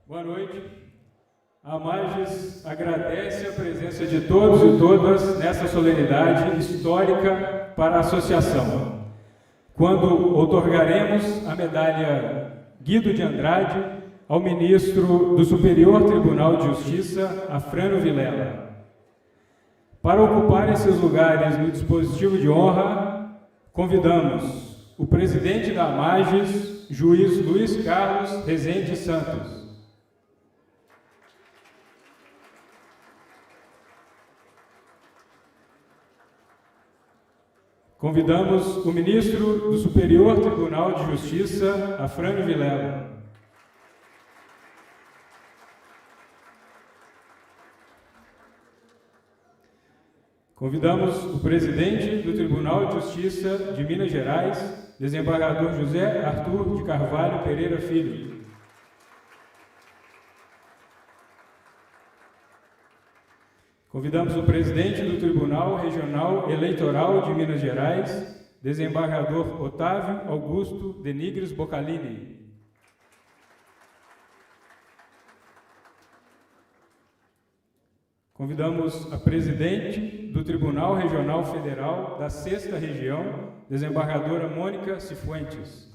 Boa noite. A Amages agradece a presença de todos e todas nessa solenidade histórica para a associação, quando outorgaremos a medalha Guido de Andrade ao ministro do Superior Tribunal de Justiça, Afrânio Vilela. Para ocupar esses lugares no dispositivo de honra, convidamos o presidente da Amages, juiz Luiz Carlos Rezende Santos. Convidamos o ministro do Superior Tribunal de Justiça, Afrânio Vilela. Convidamos o presidente do Tribunal de Justiça de Minas Gerais, desembargador José Arthur de Carvalho Pereira Filho. Convidamos o presidente do Tribunal Regional Eleitoral de Minas Gerais, desembargador Otávio Augusto de Nigres Bocalini. Convidamos a presidente do Tribunal Regional Federal da 6ª Região, desembargadora Mônica Cifuentes.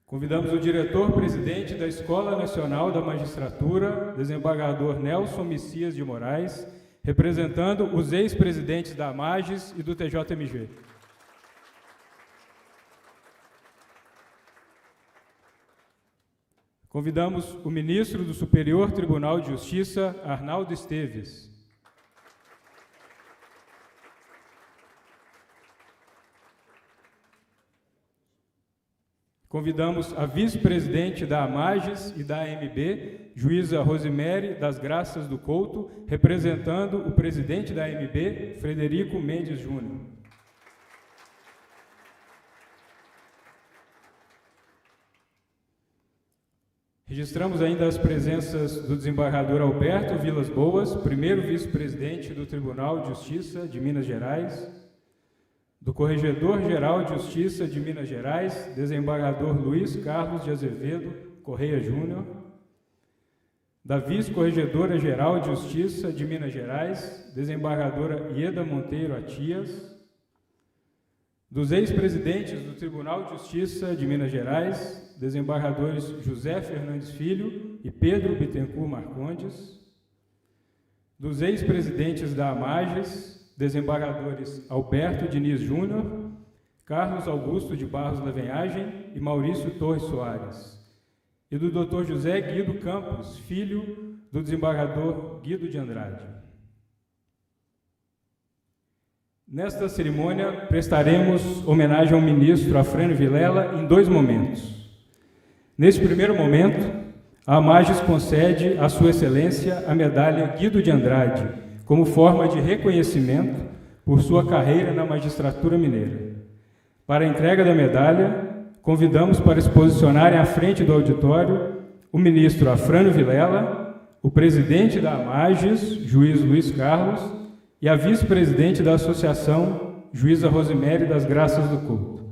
Convidamos o diretor-presidente da Escola Nacional da Magistratura, desembargador Nelson Messias de Moraes, representando os ex-presidentes da Amages e do TJMG. Convidamos o ministro do Superior Tribunal de Justiça, Arnaldo Esteves. Convidamos a vice-presidente da Amages e da AMB, juíza Rosemary das Graças do Couto, representando o presidente da AMB, Frederico Mendes Júnior. Registramos ainda as presenças do desembargador Alberto Vilas Boas, primeiro vice-presidente do Tribunal de Justiça de Minas Gerais, do Corregedor-Geral de Justiça de Minas Gerais, desembargador Luiz Carlos de Azevedo Correia Júnior, da Vice-Corregedora-Geral de Justiça de Minas Gerais, desembargadora Ieda Monteiro Atias, dos ex-presidentes do Tribunal de Justiça de Minas Gerais, desembargadores José Fernandes Filho e Pedro Bittencourt Marcondes, dos ex-presidentes da Amages, desembargadores Alberto Diniz Júnior, Carlos Augusto de Barros Levenhagem e Maurício Torres Soares, e do Dr. José Guido Campos, filho do desembargador Guido de Andrade. Nesta cerimônia, prestaremos homenagem ao ministro Afrânio Vilela em 2 momentos. Neste primeiro momento, a Amages concede à Sua Excelência a medalha Guido de Andrade, como forma de reconhecimento por sua carreira na magistratura mineira. Para a entrega da medalha, convidamos para se posicionarem à frente do auditório o ministro Afrânio Vilela, o presidente da Amages, juiz Luiz Carlos, e a vice-presidente da associação, juíza Rosemary das Graças do Couto.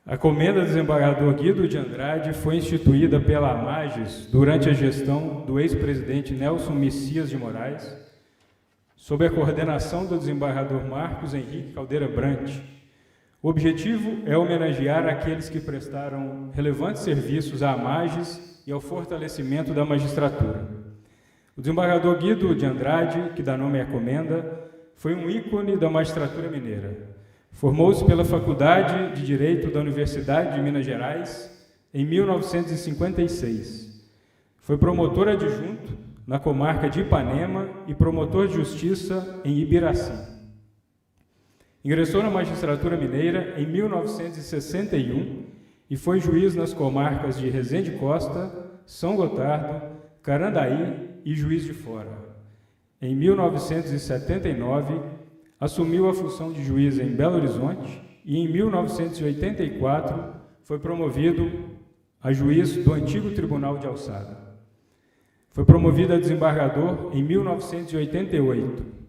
A comenda do desembargador Guido de Andrade foi instituída pela Amages durante a gestão do ex-presidente Nelson Messias de Moraes, sob a coordenação do desembargador Marcos Henrique Caldeira Brant. O objetivo é homenagear aqueles que prestaram relevantes serviços à Amages e ao fortalecimento da magistratura. O desembargador Guido de Andrade, que dá nome à comenda, foi um ícone da magistratura mineira. Formou-se pela Faculdade de Direito da Universidade de Minas Gerais em 1956. Foi promotor adjunto na comarca de Ipanema e promotor de justiça em Ibiraci. Ingressou na magistratura mineira em 1961 e foi juiz nas comarcas de Resende Costa, São Gotardo, Carandaí e Juiz de Fora. Em 1979, assumiu a função de juiz em Belo Horizonte e, em 1984, foi promovido a juiz do antigo Tribunal de Alçada. Foi promovido a desembargador em 1988.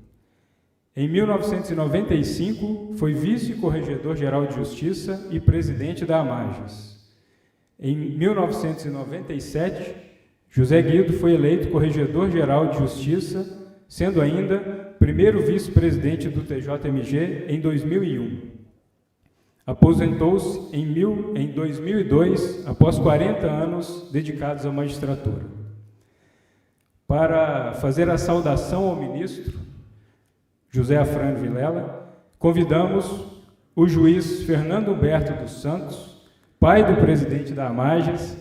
Em 1995, foi vice-corregedor-geral de Justiça e presidente da AMAGES. Em 1997, José Guido foi eleito corregedor-geral de Justiça, sendo ainda primeiro vice-presidente do TJMG em 2001. Aposentou-se em 2002, após 40 anos dedicados à magistratura. Para fazer a saudação ao ministro, José Afrânio Vilela, convidamos o juiz Fernando Humberto dos Santos, pai do presidente da AMAGES,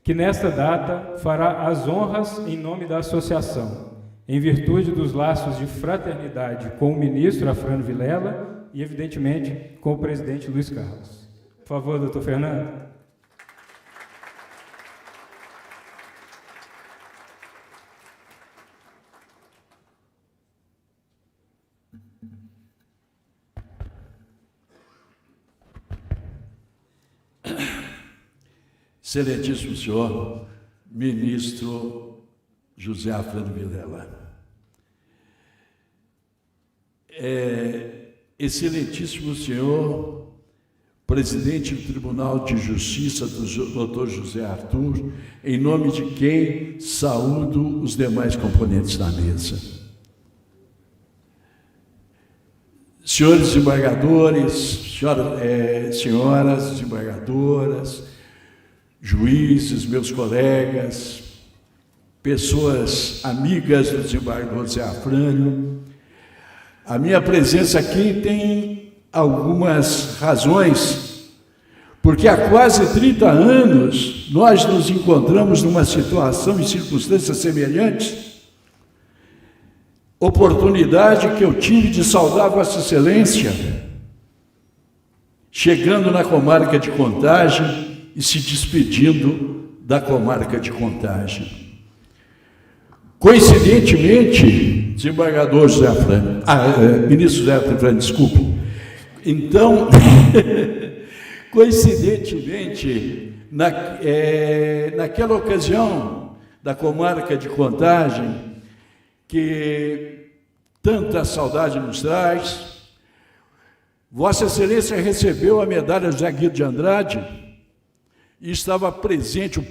que nesta data fará as honras em nome da associação, em virtude dos laços de fraternidade com o ministro Afrânio Vilela e, evidentemente, com o presidente Luiz Carlos. Por favor, doutor Fernando. Excelentíssimo senhor, ministro José Afrânio Vilela. Excelentíssimo senhor, presidente do Tribunal de Justiça, do Dr. José Arthur, em nome de quem saúdo os demais componentes da mesa. Senhores desembargadores, senhoras desembargadoras, juízes, meus colegas, pessoas amigas do desembargador José Afrânio, a minha presença aqui tem algumas razões, porque há quase 30 anos nós nos encontramos numa situação e circunstâncias semelhantes, oportunidade que eu tive de saudar Vossa Excelência, chegando na comarca de Contagem e se despedindo da comarca de Contagem. Coincidentemente, desembargador José Afrânio, ministro José Afrânio, desculpe. Então, coincidentemente, naquela ocasião da comarca de Contagem, que tanta saudade nos traz, Vossa Excelência recebeu a medalha José Guido de Andrade e estava presente o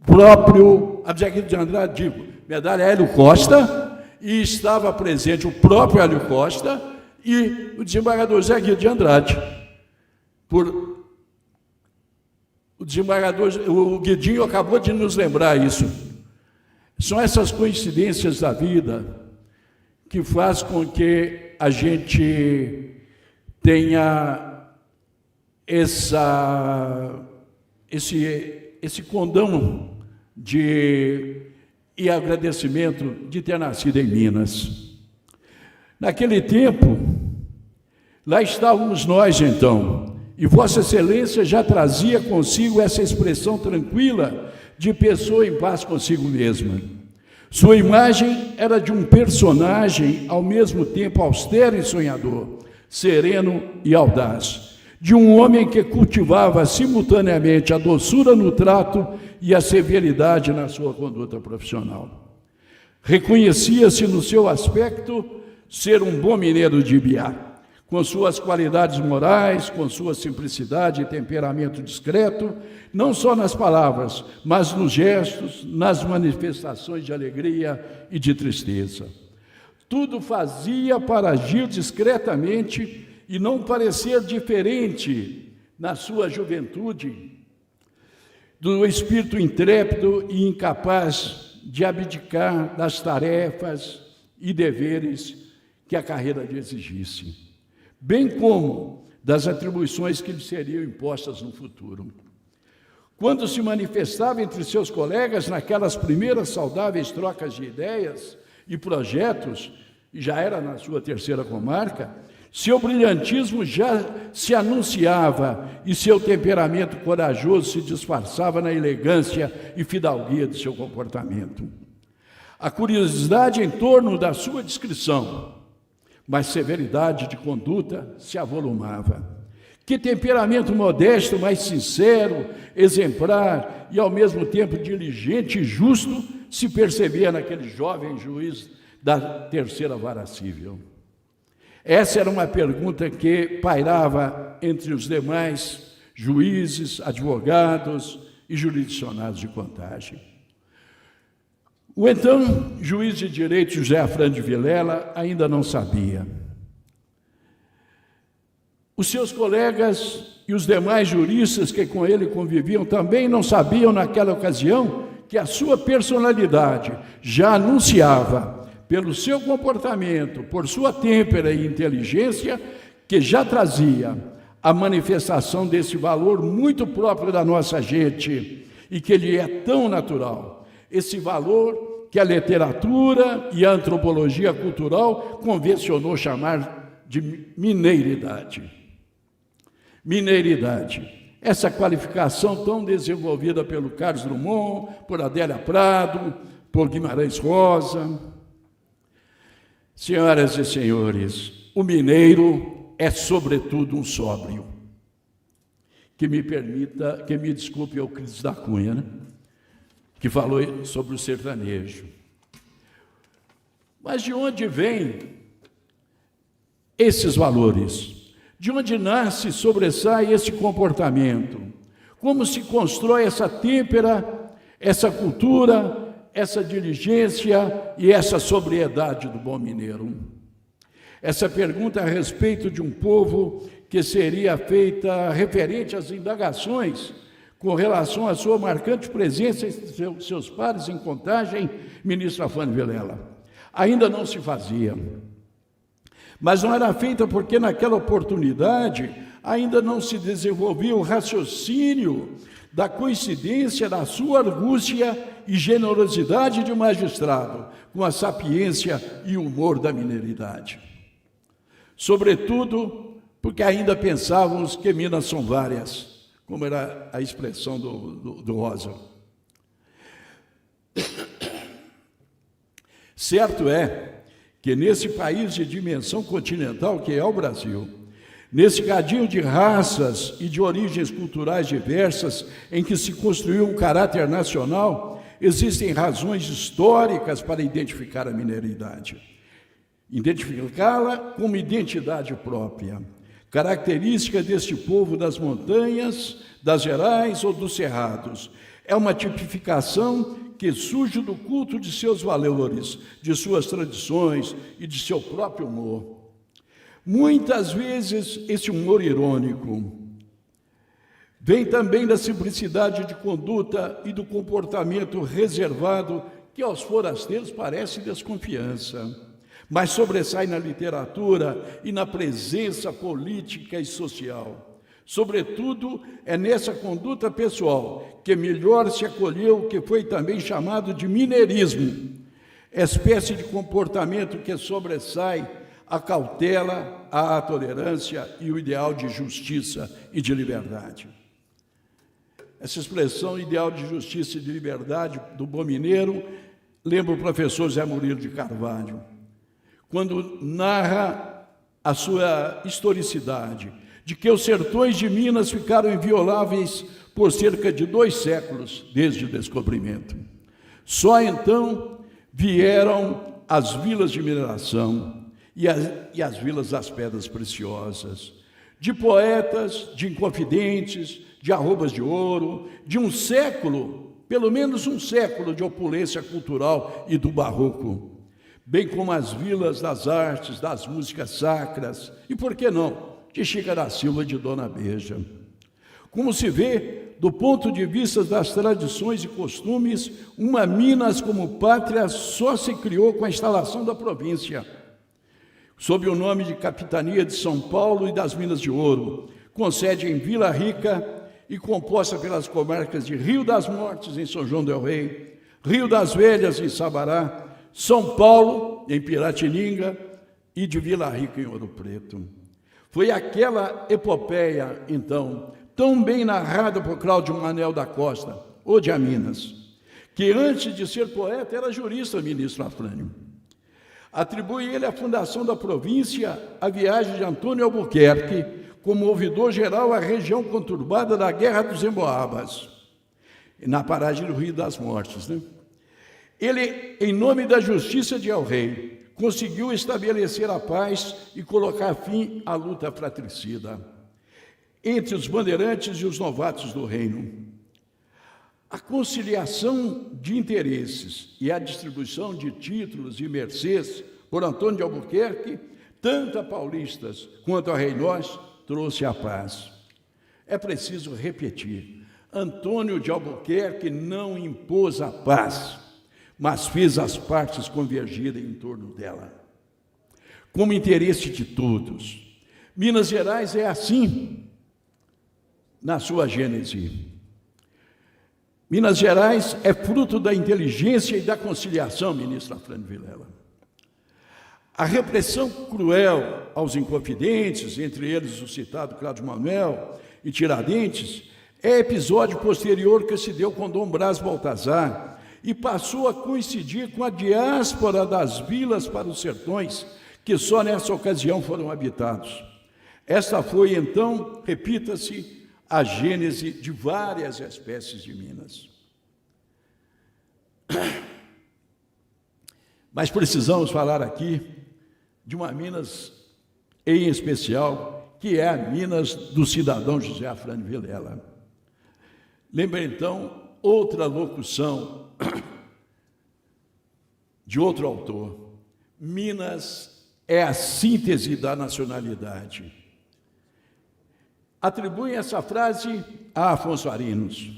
próprio José Guido de Andrade, digo, medalha Hélio Costa, e estava presente o próprio Hélio Costa e o desembargador José Guido de Andrade. O Guidinho acabou de nos lembrar isso. São essas coincidências da vida que faz com que a gente tenha esse condão e agradecimento de ter nascido em Minas. Naquele tempo, lá estávamos nós então, e Vossa Excelência já trazia consigo essa expressão tranquila de pessoa em paz consigo mesma. Sua imagem era de um personagem ao mesmo tempo austero e sonhador, sereno e audaz, de um homem que cultivava simultaneamente a doçura no trato e a severidade na sua conduta profissional. Reconhecia-se no seu aspecto ser um bom mineiro de Ibiá, com suas qualidades morais, com sua simplicidade e temperamento discreto, não só nas palavras, mas nos gestos, nas manifestações de alegria e de tristeza. Tudo fazia para agir discretamente e não parecer diferente na sua juventude do espírito intrépido e incapaz de abdicar das tarefas e deveres que a carreira lhe exigisse, bem como das atribuições que lhe seriam impostas no futuro. Quando se manifestava entre seus colegas naquelas primeiras saudáveis trocas de ideias e projetos, e já era na sua terceira comarca, seu brilhantismo já se anunciava e seu temperamento corajoso se disfarçava na elegância e fidalguia de seu comportamento. A curiosidade em torno da sua descrição, mas severidade de conduta se avolumava. Que temperamento modesto, mas sincero, exemplar e ao mesmo tempo diligente e justo se percebia naquele jovem juiz da terceira vara civil. Essa era uma pergunta que pairava entre os demais juízes, advogados e jurisdicionados de contagem. O então juiz de direito José Afrânio de Vilela ainda não sabia. Os seus colegas e os demais juristas que com ele conviviam também não sabiam naquela ocasião que a sua personalidade já anunciava, pelo seu comportamento, por sua têmpera e inteligência, que já trazia a manifestação desse valor muito próprio da nossa gente e que lhe é tão natural. Esse valor que a literatura e a antropologia cultural convencionou chamar de mineiridade. Mineiridade, essa qualificação tão desenvolvida pelo Carlos Drummond, por Adélia Prado, por Guimarães Rosa. Senhoras e senhores, o mineiro é sobretudo um sóbrio. Que me desculpe Euclides da Cunha, né? Que falou sobre o sertanejo. Mas de onde vêm esses valores? De onde nasce e sobressai esse comportamento? Como se constrói essa têmpera, essa cultura, essa diligência e essa sobriedade do bom mineiro? Essa pergunta a respeito de um povo que seria feita referente às indagações com relação à sua marcante presença entre seus pares em Contagem, ministro Afrânio Vilela. Ainda não se fazia. Mas não era feita porque naquela oportunidade ainda não se desenvolvia o raciocínio da coincidência da sua argúcia e generosidade de magistrado com a sapiência e humor da mineridade. Sobretudo porque ainda pensávamos que Minas são várias, como era a expressão do Rosa. Certo é que nesse país de dimensão continental que é o Brasil, nesse cadinho de raças e de origens culturais diversas em que se construiu um caráter nacional, existem razões históricas para identificar a mineridade. Identificá-la como identidade própria, característica deste povo das montanhas, das gerais ou dos cerrados. É uma tipificação que surge do culto de seus valores, de suas tradições e de seu próprio humor. Muitas vezes, esse humor irônico vem também da simplicidade de conduta e do comportamento reservado que aos forasteiros parece desconfiança, mas sobressai na literatura e na presença política e social. Sobretudo, é nessa conduta pessoal que melhor se acolheu o que foi também chamado de mineirismo, espécie de comportamento que sobressai a cautela, a tolerância e o ideal de justiça e de liberdade. Essa expressão ideal de justiça e de liberdade do bom mineiro lembra o professor Zé Murilo de Carvalho, quando narra a sua historicidade, de que os sertões de Minas ficaram invioláveis por cerca de 2 séculos desde o descobrimento. Só então vieram as vilas de mineração e as vilas das pedras preciosas, de poetas, de inconfidentes, de arrobas de ouro, de um século, pelo menos um século de opulência cultural e do barroco, bem como as vilas das artes, das músicas sacras e, por que não, de Chica da Silva e de Dona Beija. Como se vê, do ponto de vista das tradições e costumes, uma Minas como pátria só se criou com a instalação da província, sob o nome de Capitania de São Paulo e das Minas de Ouro, com sede em Vila Rica e composta pelas comarcas de Rio das Mortes, em São João del Rei, Rio das Velhas, em Sabará, São Paulo, em Piratininga, e de Vila Rica, em Ouro Preto. Foi aquela epopeia, então, tão bem narrada por Cláudio Manel da Costa, Ode a Minas, que antes de ser poeta era jurista, ministro Afrânio. Atribui ele a fundação da província à viagem de Antônio Albuquerque, como ouvidor-geral à região conturbada da Guerra dos Emboabas, na paragem do Rio das Mortes, né? Ele, em nome da justiça de El Rei, conseguiu estabelecer a paz e colocar fim à luta fratricida entre os bandeirantes e os novatos do reino. A conciliação de interesses e a distribuição de títulos e mercês por Antônio de Albuquerque, tanto a paulistas quanto a reinós, trouxe a paz. É preciso repetir, Antônio de Albuquerque não impôs a paz, mas fez as partes convergirem em torno dela, como interesse de todos. Minas Gerais é assim, na sua gênese. Minas Gerais é fruto da inteligência e da conciliação, ministro Afrânio Vilela. A repressão cruel aos inconfidentes, entre eles o citado Cláudio Manuel e Tiradentes, é episódio posterior que se deu com Dom Brás Baltazar e passou a coincidir com a diáspora das vilas para os sertões, que só nessa ocasião foram habitados. Esta foi, então, repita-se, a gênese de várias espécies de Minas. Mas precisamos falar aqui de uma Minas em especial, que é a Minas do cidadão José Afrânio Vilela. Lembra, então, outra locução de outro autor: Minas é a síntese da nacionalidade. Atribui essa frase a Afonso Arinos,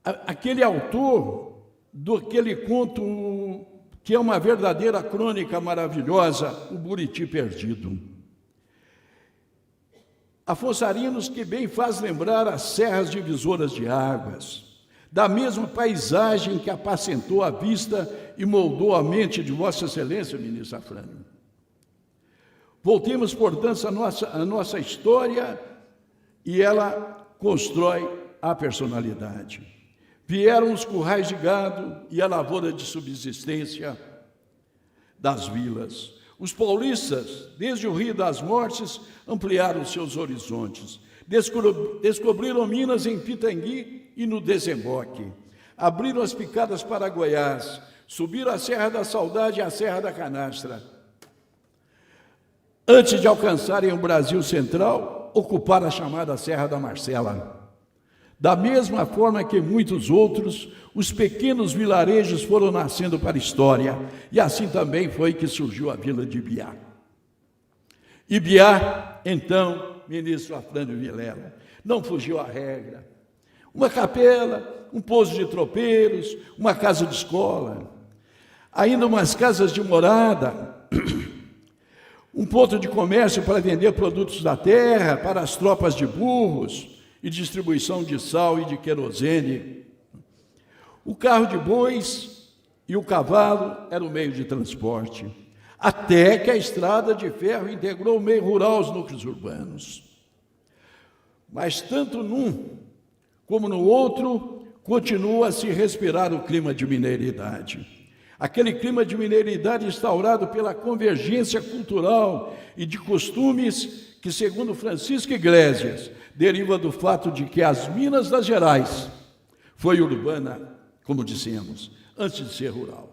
aquele autor daquele conto que é uma verdadeira crônica maravilhosa, O Buriti Perdido. Afonso Arinos, que bem faz lembrar as serras divisoras de águas, da mesma paisagem que apacentou a vista e moldou a mente de Vossa Excelência, ministro Afrânio. Voltemos, portanto, à nossa história e ela constrói a personalidade. Vieram os currais de gado e a lavoura de subsistência das vilas. Os paulistas, desde o Rio das Mortes, ampliaram seus horizontes. Descobriram Minas em Pitangui e no Desemboque. Abriram as picadas para Goiás. Subiram a Serra da Saudade e a Serra da Canastra. Antes de alcançarem o Brasil Central, ocuparam a chamada Serra da Marcela. Da mesma forma que muitos outros, os pequenos vilarejos foram nascendo para a história, e assim também foi que surgiu a vila de Ibiá. Ibiá, então, ministro Afrânio Vilela, não fugiu à regra. Uma capela, um pouso de tropeiros, uma casa de escola, ainda umas casas de morada, um ponto de comércio para vender produtos da terra para as tropas de burros e distribuição de sal e de querosene. O carro de bois e o cavalo era o meio de transporte, até que a estrada de ferro integrou o meio rural aos núcleos urbanos. Mas tanto num como no outro, continua a se respirar o clima de mineiridade. Aquele clima de mineiridade instaurado pela convergência cultural e de costumes que, segundo Francisco Iglesias, deriva do fato de que as Minas das Gerais foi urbana, como dissemos, antes de ser rural.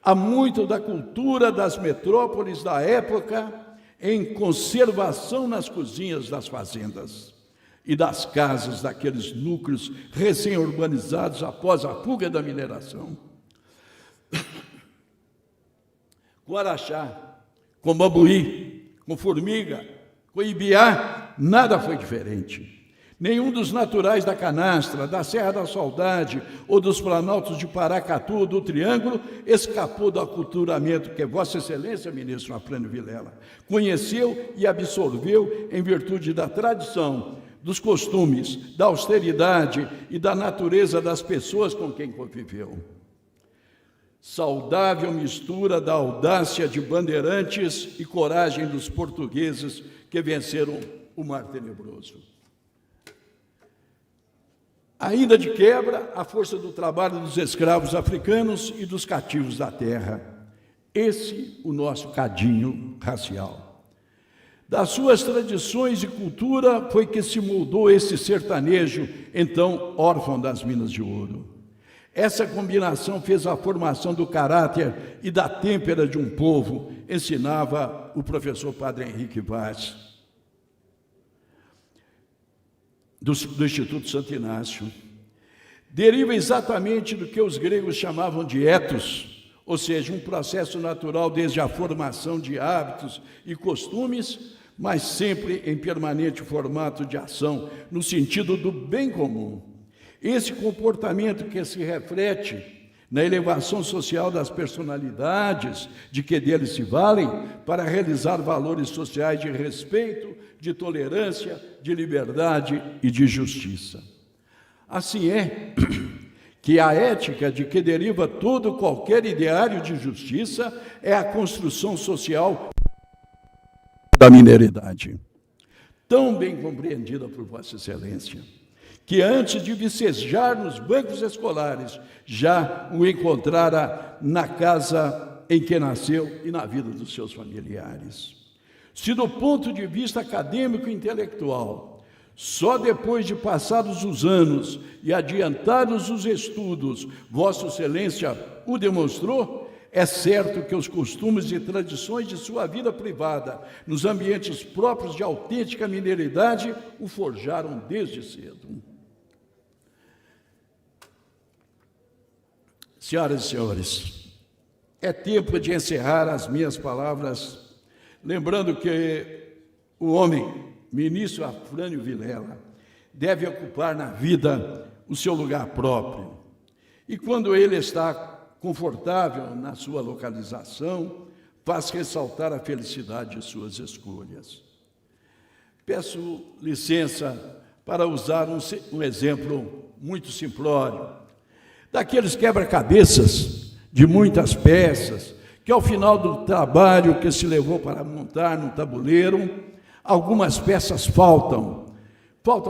Há muito da cultura das metrópoles da época em conservação nas cozinhas das fazendas e das casas daqueles núcleos recém-urbanizados após a fuga da mineração. Com Araxá, com Bambuí, com Formiga, com Ibiá, nada foi diferente. Nenhum dos naturais da Canastra, da Serra da Saudade ou dos planaltos de Paracatu, do Triângulo, escapou do aculturamento que Vossa Excelência, ministro Afrânio Vilela, conheceu e absorveu em virtude da tradição, dos costumes, da austeridade e da natureza das pessoas com quem conviveu. Saudável mistura da audácia de bandeirantes e coragem dos portugueses que venceram o Mar Tenebroso. Ainda de quebra, a força do trabalho dos escravos africanos e dos cativos da terra. Esse o nosso cadinho racial. Das suas tradições e cultura foi que se moldou esse sertanejo, então órfão das minas de ouro. Essa combinação fez a formação do caráter e da têmpera de um povo, ensinava o professor Padre Henrique Vaz, do Instituto Santo Inácio. Deriva exatamente do que os gregos chamavam de ethos, ou seja, um processo natural desde a formação de hábitos e costumes, mas sempre em permanente formato de ação, no sentido do bem comum. Esse comportamento que se reflete na elevação social das personalidades, de que deles se valem, para realizar valores sociais de respeito, de tolerância, de liberdade e de justiça. Assim é que a ética de que deriva todo qualquer ideário de justiça é a construção social da mineridade, tão bem compreendida por Vossa Excelência, que antes de vicejar nos bancos escolares, já o encontrara na casa em que nasceu e na vida dos seus familiares. Se do ponto de vista acadêmico e intelectual, só depois de passados os anos e adiantados os estudos, Vossa Excelência o demonstrou, é certo que os costumes e tradições de sua vida privada, nos ambientes próprios de autêntica mineridade, o forjaram desde cedo. Senhoras e senhores, é tempo de encerrar as minhas palavras, lembrando que o homem, ministro Afrânio Vilela, deve ocupar na vida o seu lugar próprio. E quando ele está confortável na sua localização, faz ressaltar a felicidade de suas escolhas. Peço licença para usar um exemplo muito simplório, daqueles quebra-cabeças de muitas peças, que ao final do trabalho que se levou para montar no tabuleiro, algumas peças faltam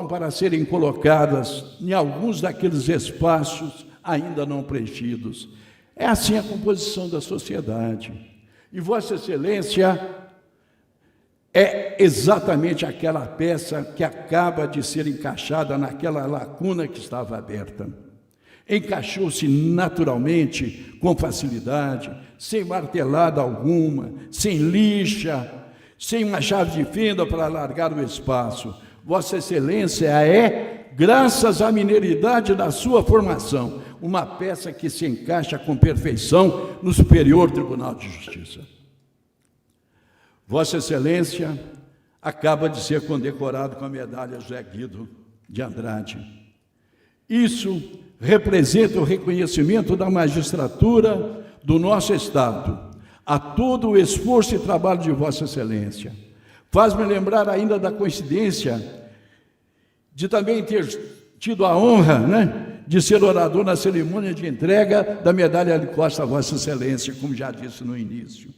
para serem colocadas em alguns daqueles espaços ainda não preenchidos. É assim a composição da sociedade. E Vossa Excelência é exatamente aquela peça que acaba de ser encaixada naquela lacuna que estava aberta. Encaixou-se naturalmente, com facilidade, sem martelada alguma, sem lixa, sem uma chave de fenda para alargar o espaço. Vossa Excelência é, graças à mineridade da sua formação, uma peça que se encaixa com perfeição no Superior Tribunal de Justiça. Vossa Excelência acaba de ser condecorado com a medalha José Guido de Andrade. Isso representa o reconhecimento da magistratura do nosso Estado a todo o esforço e trabalho de Vossa Excelência. Faz-me lembrar ainda da coincidência de também ter tido a honra, de ser orador na cerimônia de entrega da medalha de Costa a Vossa Excelência, como já disse no início.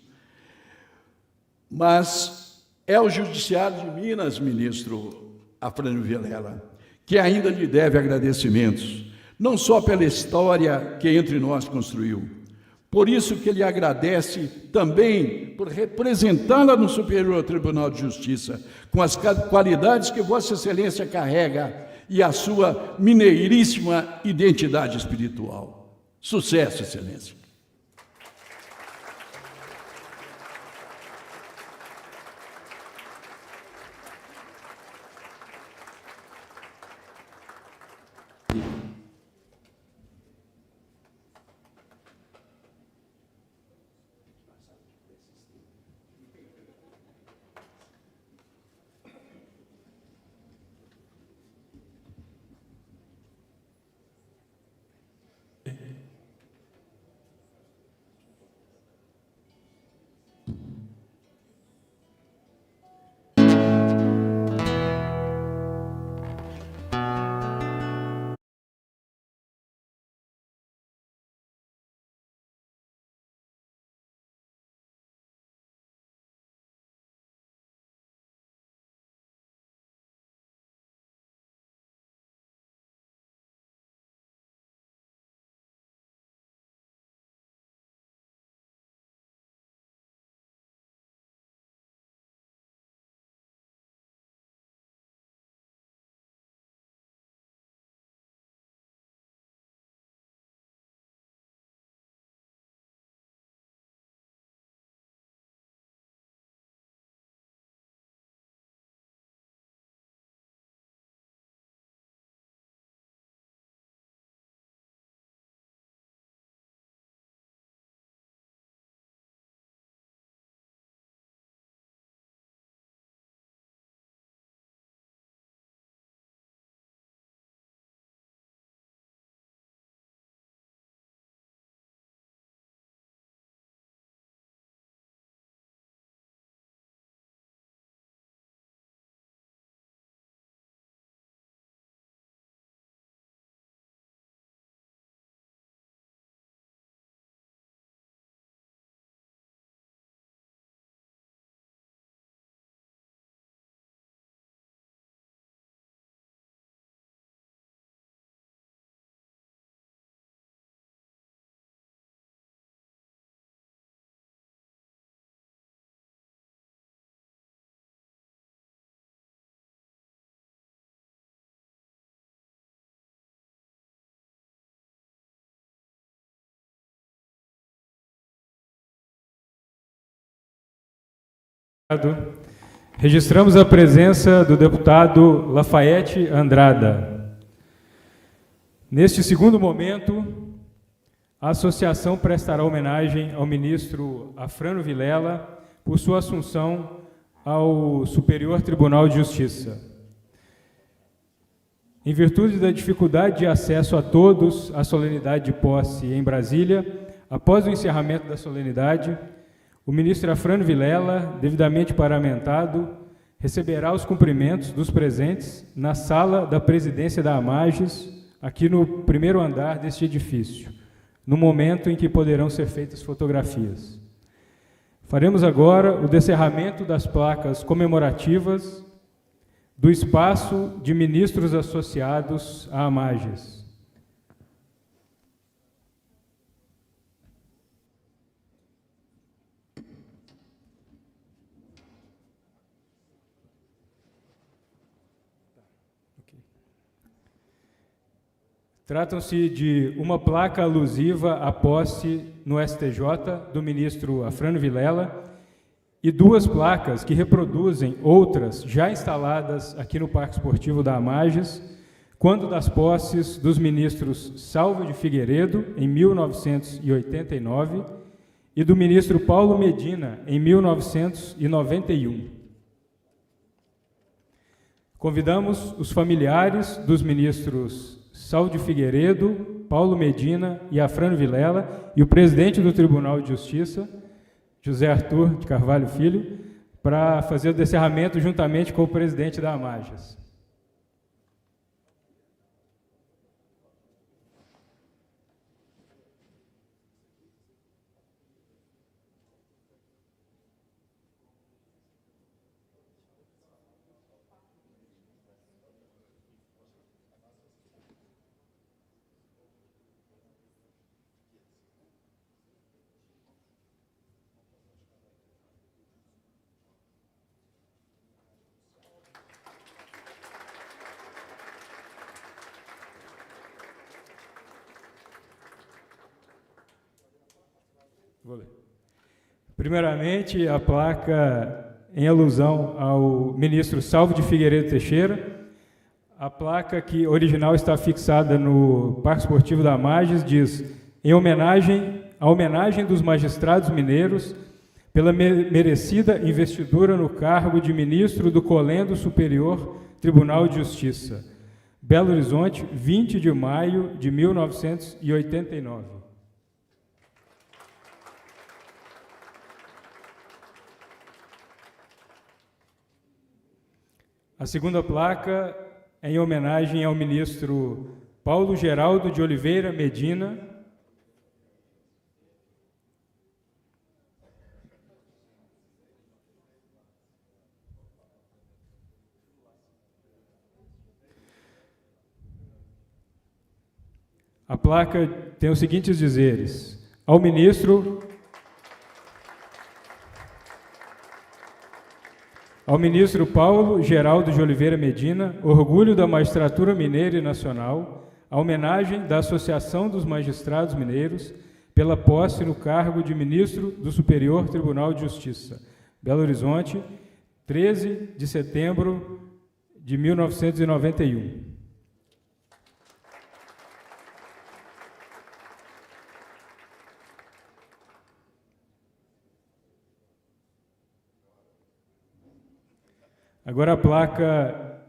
Mas é o Judiciário de Minas, ministro Afrânio Vilela, que ainda lhe deve agradecimentos, não só pela história que entre nós construiu, por isso que ele agradece também por representá-la no Superior Tribunal de Justiça, com as qualidades que Vossa Excelência carrega e a sua mineiríssima identidade espiritual. Sucesso, Excelência. Registramos a presença do deputado Lafayette Andrada. Neste segundo momento, a associação prestará homenagem ao ministro Afrânio Vilela por sua assunção ao Superior Tribunal de Justiça. Em virtude da dificuldade de acesso a todos à solenidade de posse em Brasília, após o encerramento da solenidade, o ministro Afrânio Vilela, devidamente paramentado, receberá os cumprimentos dos presentes na sala da presidência da AMAGES, aqui no primeiro andar deste edifício, no momento em que poderão ser feitas fotografias. Faremos agora o descerramento das placas comemorativas do espaço de ministros associados à AMAGES. Tratam-se de uma placa alusiva à posse no STJ do ministro Afrânio Vilela e duas placas que reproduzem outras já instaladas aqui no Parque Esportivo da AMAGES, quando das posses dos ministros Salvo de Figueiredo, em 1989, e do ministro Paulo Medina, em 1991. Convidamos os familiares dos ministros Salvo de Figueiredo, Paulo Medina e Afrânio Vilela e o presidente do Tribunal de Justiça, José Arthur de Carvalho Filho, para fazer o descerramento juntamente com o presidente da AMAGES. Vou ler. Primeiramente, a placa em alusão ao ministro Salvo de Figueiredo Teixeira. A placa que original está fixada no Parque Esportivo da AMAGES diz: em homenagem dos magistrados mineiros pela merecida investidura no cargo de ministro do Colendo Superior Tribunal de Justiça. Belo Horizonte, 20 de maio de 1989. A segunda placa é em homenagem ao ministro Paulo Geraldo de Oliveira Medina. A placa tem os seguintes dizeres: ao ministro Paulo Geraldo de Oliveira Medina, orgulho da magistratura mineira e nacional, a homenagem da Associação dos Magistrados Mineiros pela posse no cargo de ministro do Superior Tribunal de Justiça. Belo Horizonte, 13 de setembro de 1991. Agora a placa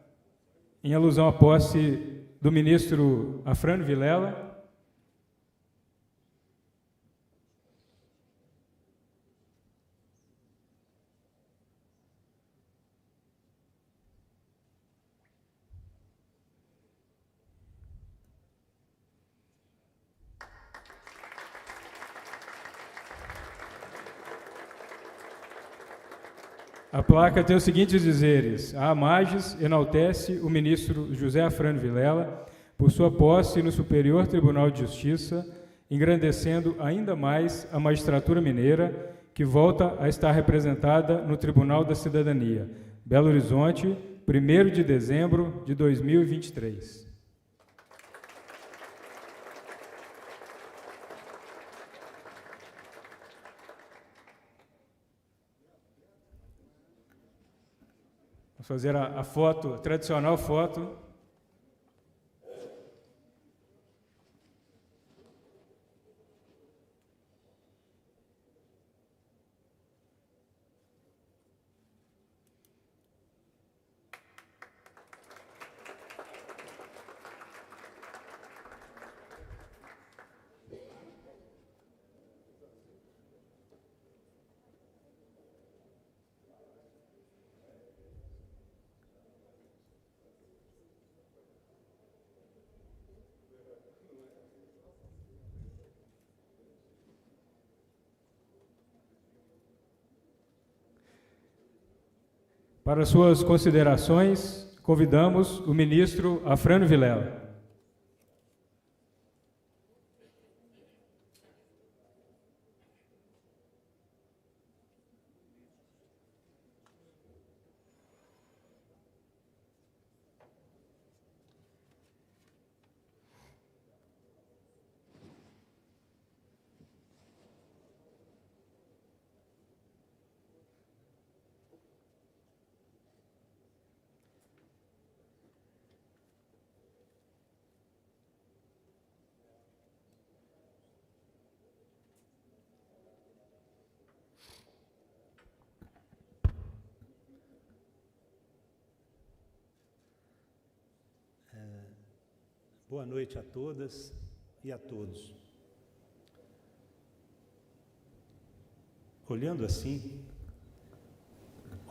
em alusão à posse do ministro Afrânio Vilela. A placa tem os seguintes dizeres: a AMAGES enaltece o ministro José Afrânio Vilela por sua posse no Superior Tribunal de Justiça, engrandecendo ainda mais a magistratura mineira, que volta a estar representada no Tribunal da Cidadania. Belo Horizonte, 1º de dezembro de 2023. fazer a foto, a tradicional foto. Para suas considerações, convidamos o ministro Afrânio Vilela. Boa noite a todas e a todos. Olhando assim,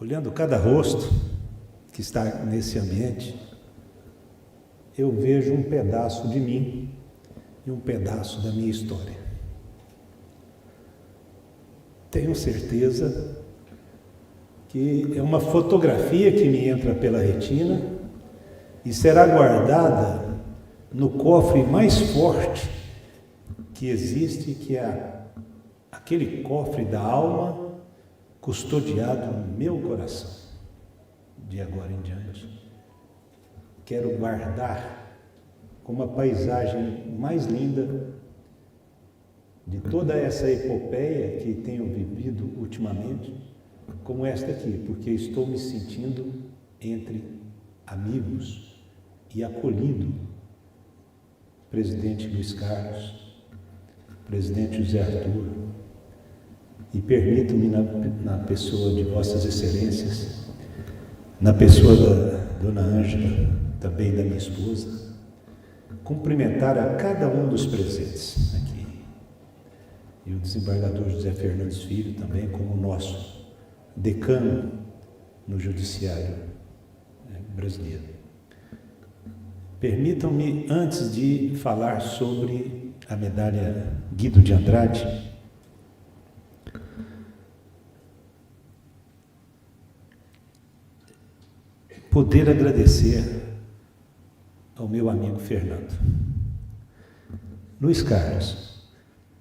olhando cada rosto que está nesse ambiente, eu vejo um pedaço de mim e um pedaço da minha história. Tenho certeza que é uma fotografia que me entra pela retina e será guardada no cofre mais forte que existe, que é aquele cofre da alma custodiado no meu coração. De agora em diante, quero guardar como a paisagem mais linda de toda essa epopeia que tenho vivido ultimamente, como esta aqui, porque estou me sentindo entre amigos e acolhido. Presidente Luiz Carlos, presidente José Arthur, e permito-me na pessoa de Vossas Excelências, na pessoa da Dona Ângela, também da minha esposa, cumprimentar a cada um dos presentes aqui, e o desembargador José Fernandes Filho também como nosso decano no Judiciário brasileiro. Permitam-me, antes de falar sobre a medalha Guido de Andrade, poder agradecer ao meu amigo Fernando. Luiz Carlos,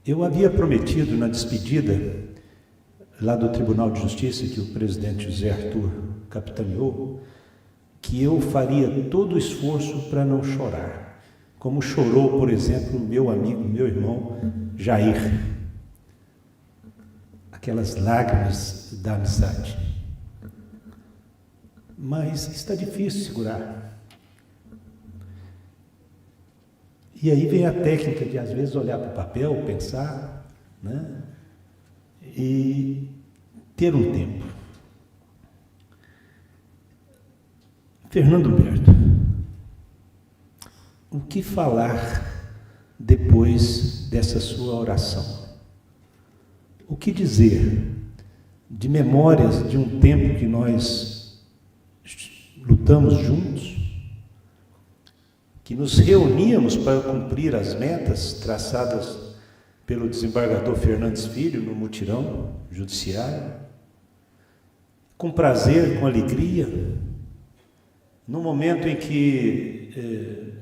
eu havia prometido na despedida lá do Tribunal de Justiça, que o presidente José Arthur capitaneou, que eu faria todo o esforço para não chorar, como chorou, por exemplo, meu amigo, meu irmão Jair. Aquelas lágrimas da amizade. Mas está difícil segurar. E aí vem a técnica de, às vezes, olhar para o papel, pensar, né? E ter um tempo. Fernando Humberto, o que falar depois dessa sua oração? O que dizer de memórias de um tempo que nós lutamos juntos, que nos reuníamos para cumprir as metas traçadas pelo desembargador Fernandes Filho no mutirão judiciário, com prazer, com alegria, no momento em que,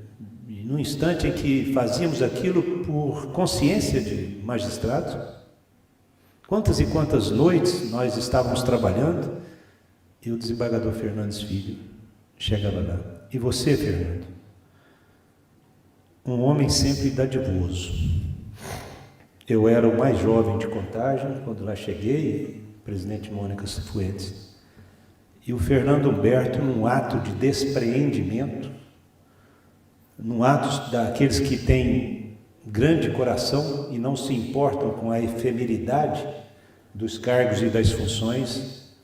no instante em que fazíamos aquilo por consciência de magistrados. Quantas e quantas noites nós estávamos trabalhando e o desembargador Fernandes Filho chegava lá. E você, Fernando? Um homem sempre dadivoso. Eu era o mais jovem de Contagem quando lá cheguei, presidente Mônica Cifuentes. E o Fernando Humberto, num ato de despreendimento, num ato daqueles que têm grande coração e não se importam com a efemeridade dos cargos e das funções,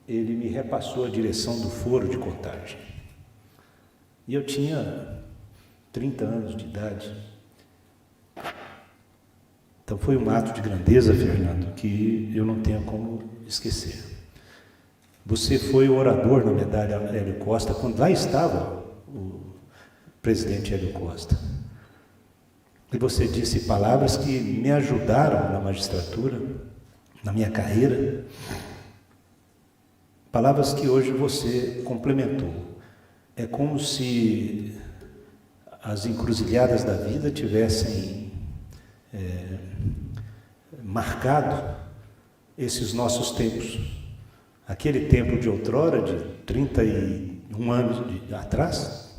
ele me repassou a direção do foro de contagem. E eu tinha 30 anos de idade. Então foi um ato de grandeza, Fernando, que eu não tenho como esquecer. Você foi o orador na medalha Hélio Costa, quando lá estava o presidente Hélio Costa. E você disse palavras que me ajudaram na magistratura, na minha carreira. Palavras que hoje você complementou. É como se as encruzilhadas da vida tivessem marcado esses nossos tempos. Aquele tempo de outrora, de 31 anos atrás,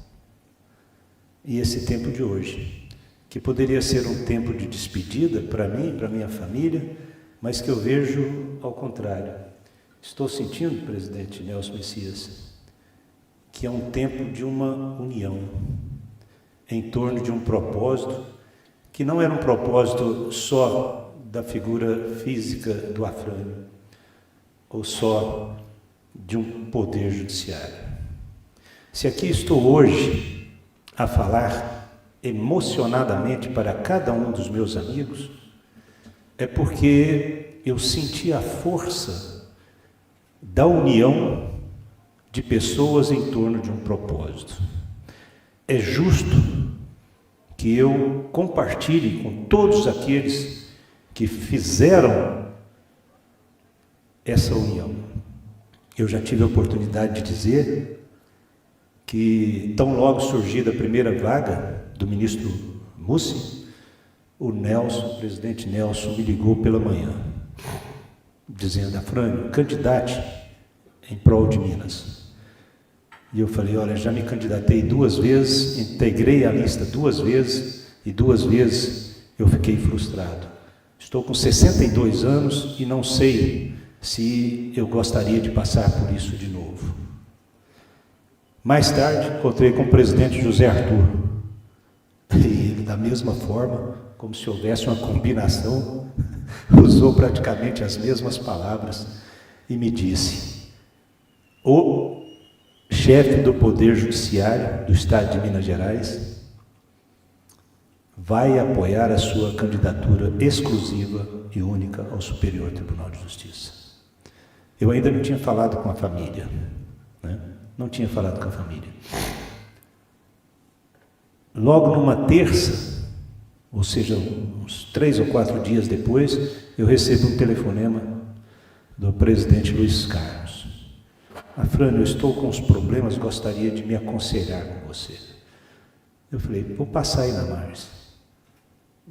e esse tempo de hoje, que poderia ser um tempo de despedida para mim, para minha família, mas que eu vejo ao contrário. Estou sentindo, presidente Nelson Messias, que é um tempo de uma união em torno de um propósito que não era um propósito só da figura física do Afrânio, ou só de um poder judiciário. Se aqui estou hoje a falar emocionadamente para cada um dos meus amigos, é porque eu senti a força da união de pessoas em torno de um propósito. É justo que eu compartilhe com todos aqueles que fizeram essa união. Eu já tive a oportunidade de dizer que, tão logo surgida a primeira vaga do ministro Mussi, o presidente Nelson, me ligou pela manhã, dizendo: Afrânio, candidate em prol de Minas. E eu falei: olha, já me candidatei 2 vezes, integrei a lista 2 vezes, e 2 vezes eu fiquei frustrado. Estou com 62 anos e não sei se eu gostaria de passar por isso de novo. Mais tarde, encontrei com o presidente José Arthur, e ele, da mesma forma, como se houvesse uma combinação, usou praticamente as mesmas palavras e me disse: o chefe do Poder Judiciário do Estado de Minas Gerais vai apoiar a sua candidatura exclusiva e única ao Superior Tribunal de Justiça. Eu ainda não tinha falado com a família, né? Não tinha falado com a família. Logo numa terça, ou seja, uns 3 ou 4 dias depois, eu recebo um telefonema do presidente Luiz Carlos: Afrânio, eu estou com uns problemas, gostaria de me aconselhar com você. Eu falei: vou passar aí na Márcia.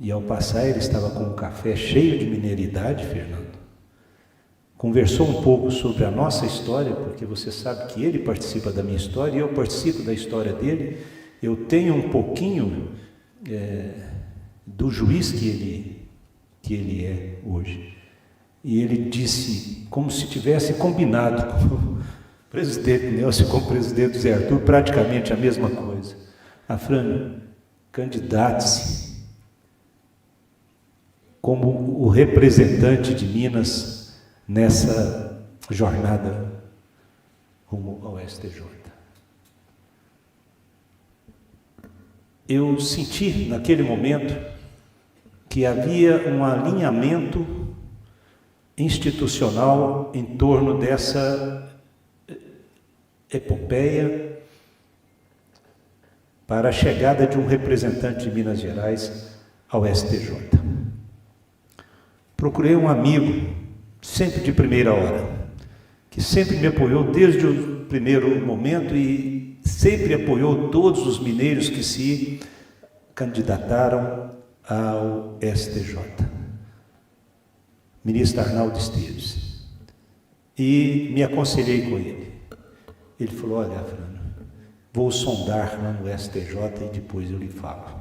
E ao passar, ele estava com um café cheio de mineridade, Fernando. Conversou um pouco sobre a nossa história, porque você sabe que ele participa da minha história e eu participo da história dele. Eu tenho um pouquinho do juiz que ele é hoje. E ele disse, como se tivesse combinado com o presidente Nelson e com o presidente Zé Arthur, praticamente a mesma coisa: Afrânio, candidate-se como o representante de Minas nessa jornada rumo ao STJ. Eu senti naquele momento que havia um alinhamento institucional em torno dessa epopeia para a chegada de um representante de Minas Gerais ao STJ. Procurei um amigo, sempre de primeira hora, que sempre me apoiou desde o primeiro momento e sempre apoiou todos os mineiros que se candidataram ao STJ. Ministro Arnaldo Esteves. E me aconselhei com ele. Ele falou: olha, Afrânio, vou sondar lá no STJ e depois eu lhe falo.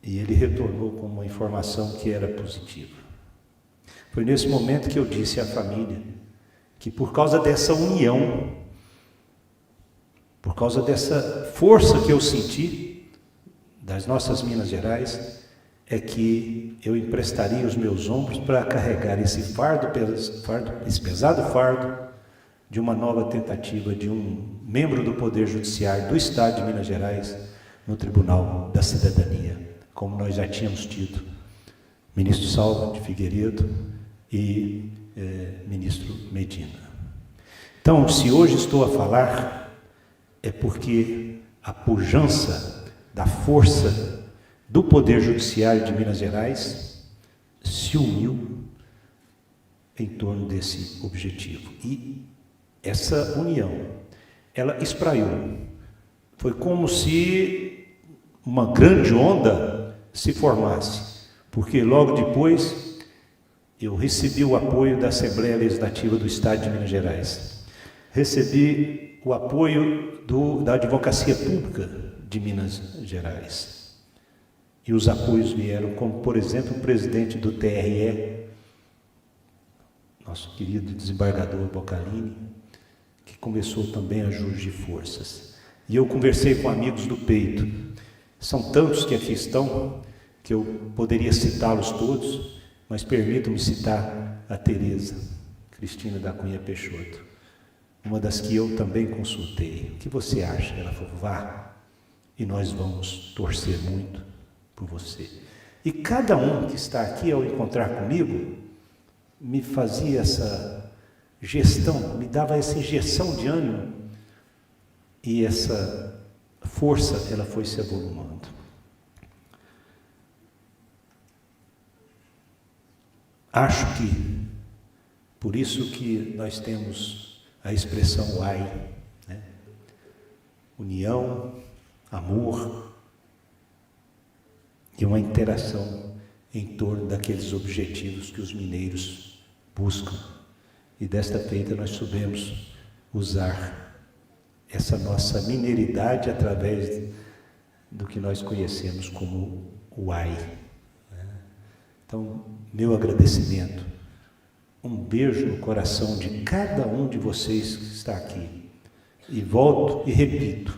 E ele retornou com uma informação que era positiva. Foi nesse momento que eu disse à família que por causa dessa união, por causa dessa força que eu senti das nossas Minas Gerais, é que eu emprestaria os meus ombros para carregar esse esse pesado fardo de uma nova tentativa de um membro do Poder Judiciário do Estado de Minas Gerais no Tribunal da Cidadania, como nós já tínhamos tido ministro Salva de Figueiredo e ministro Medina. Então, se hoje estou a falar, é porque a pujança da força do Poder Judiciário de Minas Gerais se uniu em torno desse objetivo. E essa união, ela espraiou. Foi como se uma grande onda se formasse, porque logo depois eu recebi o apoio da Assembleia Legislativa do Estado de Minas Gerais, recebi o apoio da Advocacia Pública de Minas Gerais. E os apoios vieram, como, por exemplo, o presidente do TRE, nosso querido desembargador Bocalini, que começou também a jurgir forças. E eu conversei com amigos do peito. São tantos que aqui estão, que eu poderia citá-los todos, mas permitam-me citar a Tereza Cristina da Cunha Peixoto, uma das que eu também consultei. O que você acha? Ela falou, vá, e nós vamos torcer muito por você. E cada um que está aqui, ao encontrar comigo, me fazia essa gestão, me dava essa injeção de ânimo, e essa força, ela foi se avolumando. Acho que, por isso que nós temos a expressão UAI, né? União, amor, e uma interação em torno daqueles objetivos que os mineiros buscam. E desta feita nós soubemos usar essa nossa mineiridade através do que nós conhecemos como UAI. Então, meu agradecimento, um beijo no coração de cada um de vocês que está aqui. E volto e repito,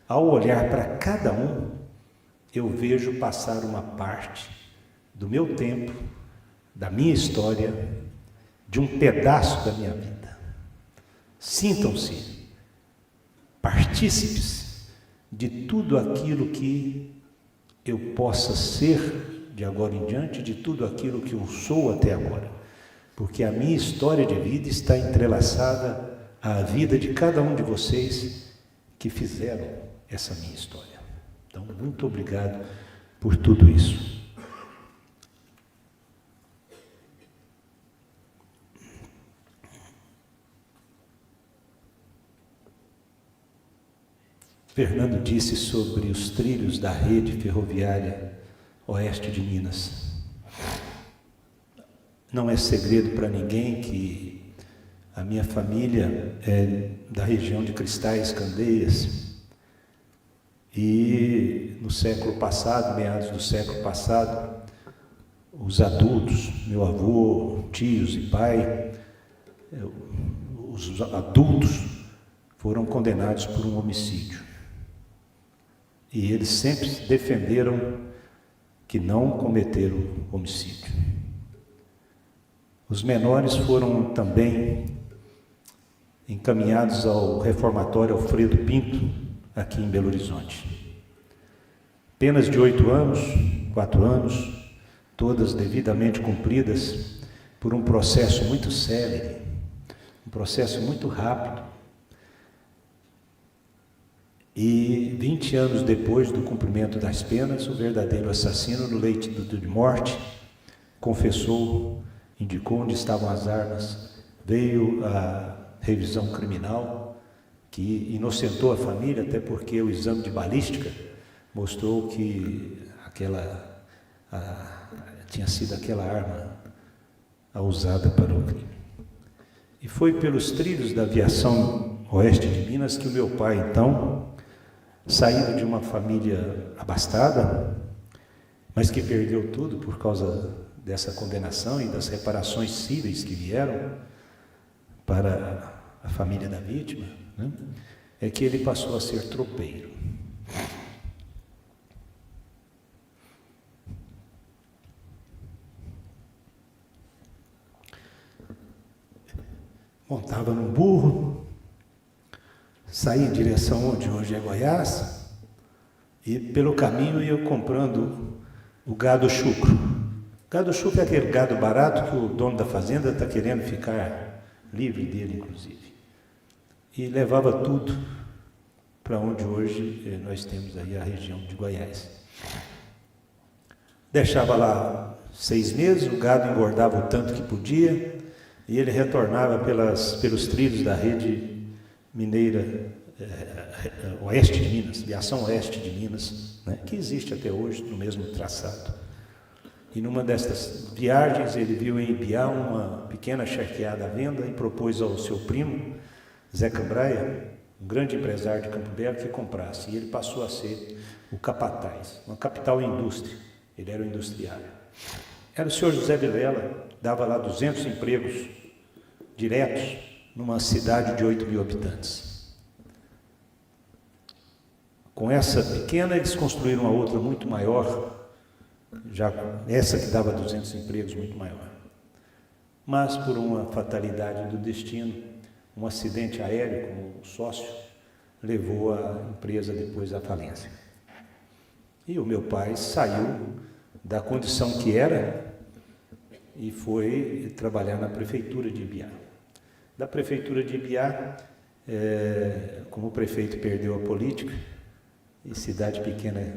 ao olhar para cada um, eu vejo passar uma parte do meu tempo, da minha história, de um pedaço da minha vida. Sintam-se partícipes de tudo aquilo que eu possa ser de agora em diante, de tudo aquilo que eu sou até agora, porque a minha história de vida está entrelaçada à vida de cada um de vocês que fizeram essa minha história. Então, muito obrigado por tudo isso. Fernando disse sobre os trilhos da rede ferroviária oeste de Minas. Não é segredo para ninguém que a minha família é da região de Cristais, Candeias. E no século passado, meados do século passado, os adultos, meu avô, tios e pai, os adultos foram condenados por um homicídio. E eles sempre defenderam que não cometeram homicídio. Os menores foram também encaminhados ao reformatório Alfredo Pinto, aqui em Belo Horizonte. Penas de 8 anos, 4 anos, todas devidamente cumpridas por um processo muito célere, um processo muito rápido. E 20 anos depois do cumprimento das penas, o verdadeiro assassino, no leito de morte, confessou, indicou onde estavam as armas, veio a revisão criminal, que inocentou a família, até porque o exame de balística mostrou que tinha sido aquela arma usada para o crime. E foi pelos trilhos da aviação oeste de Minas que o meu pai, então, saído de uma família abastada, mas que perdeu tudo por causa dessa condenação e das reparações cíveis que vieram, para a família da vítima, né, é que ele passou a ser tropeiro. Montava num burro, saía em direção onde hoje é Goiás, e pelo caminho ia comprando o gado chucro. O gado chucro é aquele gado barato que o dono da fazenda está querendo ficar livre dele, inclusive. E levava tudo para onde hoje nós temos aí a região de Goiás. Deixava lá 6 meses, o gado engordava o tanto que podia, e ele retornava pelos trilhos da rede mineira oeste de Minas, Viação Oeste de Minas, né, que existe até hoje no mesmo traçado. E numa destas viagens ele viu em Ibiá uma pequena charqueada à venda e propôs ao seu primo, Zé Cambraia, um grande empresário de Campo Belo, que comprasse. E ele passou a ser o capataz, uma capital indústria. Ele era o industriário. Era o senhor José Vilela, dava lá 200 empregos diretos numa cidade de 8.000 habitantes. Com essa pequena, eles construíram uma outra muito maior, já essa que dava 200 empregos, muito maior. Mas, por uma fatalidade do destino, um acidente aéreo com o sócio levou a empresa depois à falência. E o meu pai saiu da condição que era e foi trabalhar na prefeitura de Ibiá. Da prefeitura de Ibiá, como o prefeito perdeu a política, e cidade pequena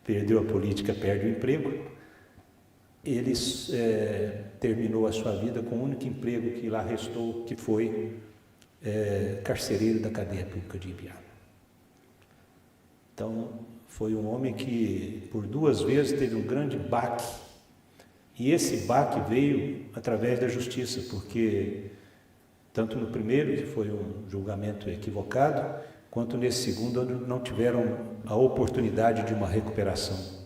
perdeu a política, perde o emprego, ele terminou a sua vida com o único emprego que lá restou, que foi carcereiro da cadeia pública de Ibiá. Então, foi um homem que, por 2 vezes, teve um grande baque. E esse baque veio através da justiça, porque tanto no primeiro, que foi um julgamento equivocado, quanto nesse segundo, não tiveram a oportunidade de uma recuperação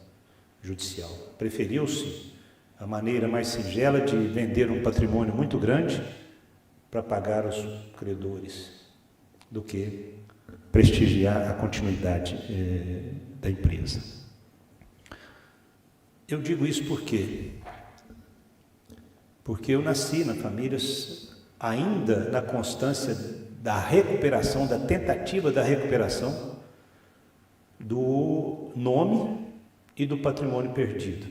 judicial. Preferiu-se a maneira mais singela de vender um patrimônio muito grande para pagar os credores, do que prestigiar a continuidade da empresa. Eu digo isso por quê? Porque eu nasci na família ainda na constância da recuperação, da tentativa da recuperação do nome e do patrimônio perdido.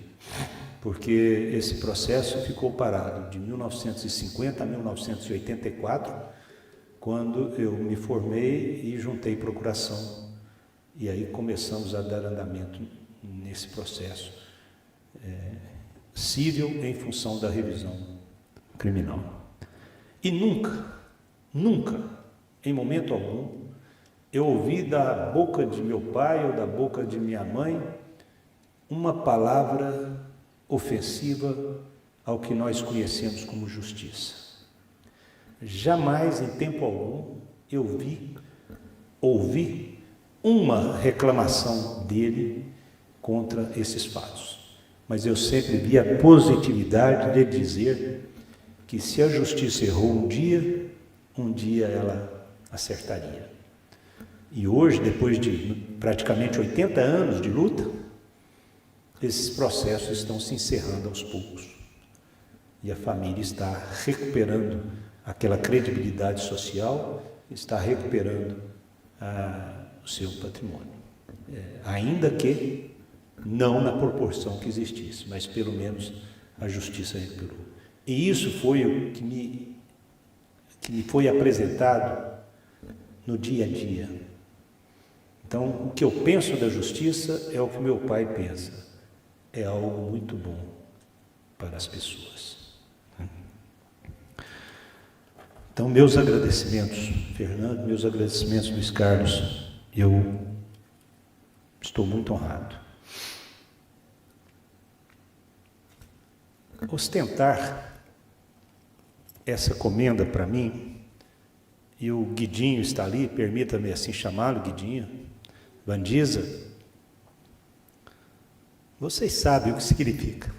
Porque esse processo ficou parado de 1950 a 1984, quando eu me formei e juntei procuração. E aí começamos a dar andamento nesse processo cível em função da revisão criminal. E nunca, em momento algum, eu ouvi da boca de meu pai ou da boca de minha mãe uma palavra ofensiva ao que nós conhecemos como justiça. Jamais, em tempo algum, eu ouvi uma reclamação dele contra esses fatos. Mas eu sempre vi a positividade de dizer que se a justiça errou um dia ela acertaria. E hoje, depois de praticamente 80 anos de luta, esses processos estão se encerrando aos poucos. E a família está recuperando aquela credibilidade social, está recuperando o seu patrimônio. Ainda que não na proporção que existisse, mas pelo menos a justiça recuperou. E isso foi o que me foi apresentado no dia a dia. Então, o que eu penso da justiça é o que meu pai pensa. É algo muito bom para as pessoas. Então, meus agradecimentos, Fernando, meus agradecimentos, Luiz Carlos. Eu estou muito honrado. Ostentar essa comenda para mim, e o Guidinho está ali, permita-me assim chamá-lo, Guidinho, Bandiza, vocês sabem o que significa.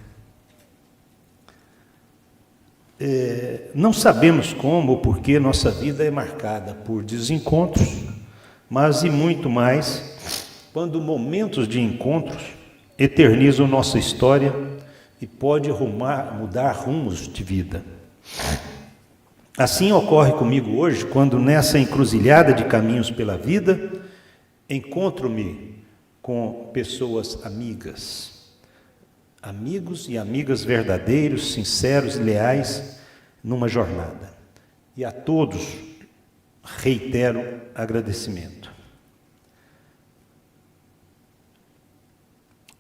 não sabemos como ou por que nossa vida é marcada por desencontros, mas e muito mais quando momentos de encontros eternizam nossa história e pode mudar rumos de vida. Assim ocorre comigo hoje, quando nessa encruzilhada de caminhos pela vida, encontro-me com pessoas amigas, amigos e amigas verdadeiros, sinceros e leais numa jornada. E a todos reitero agradecimento.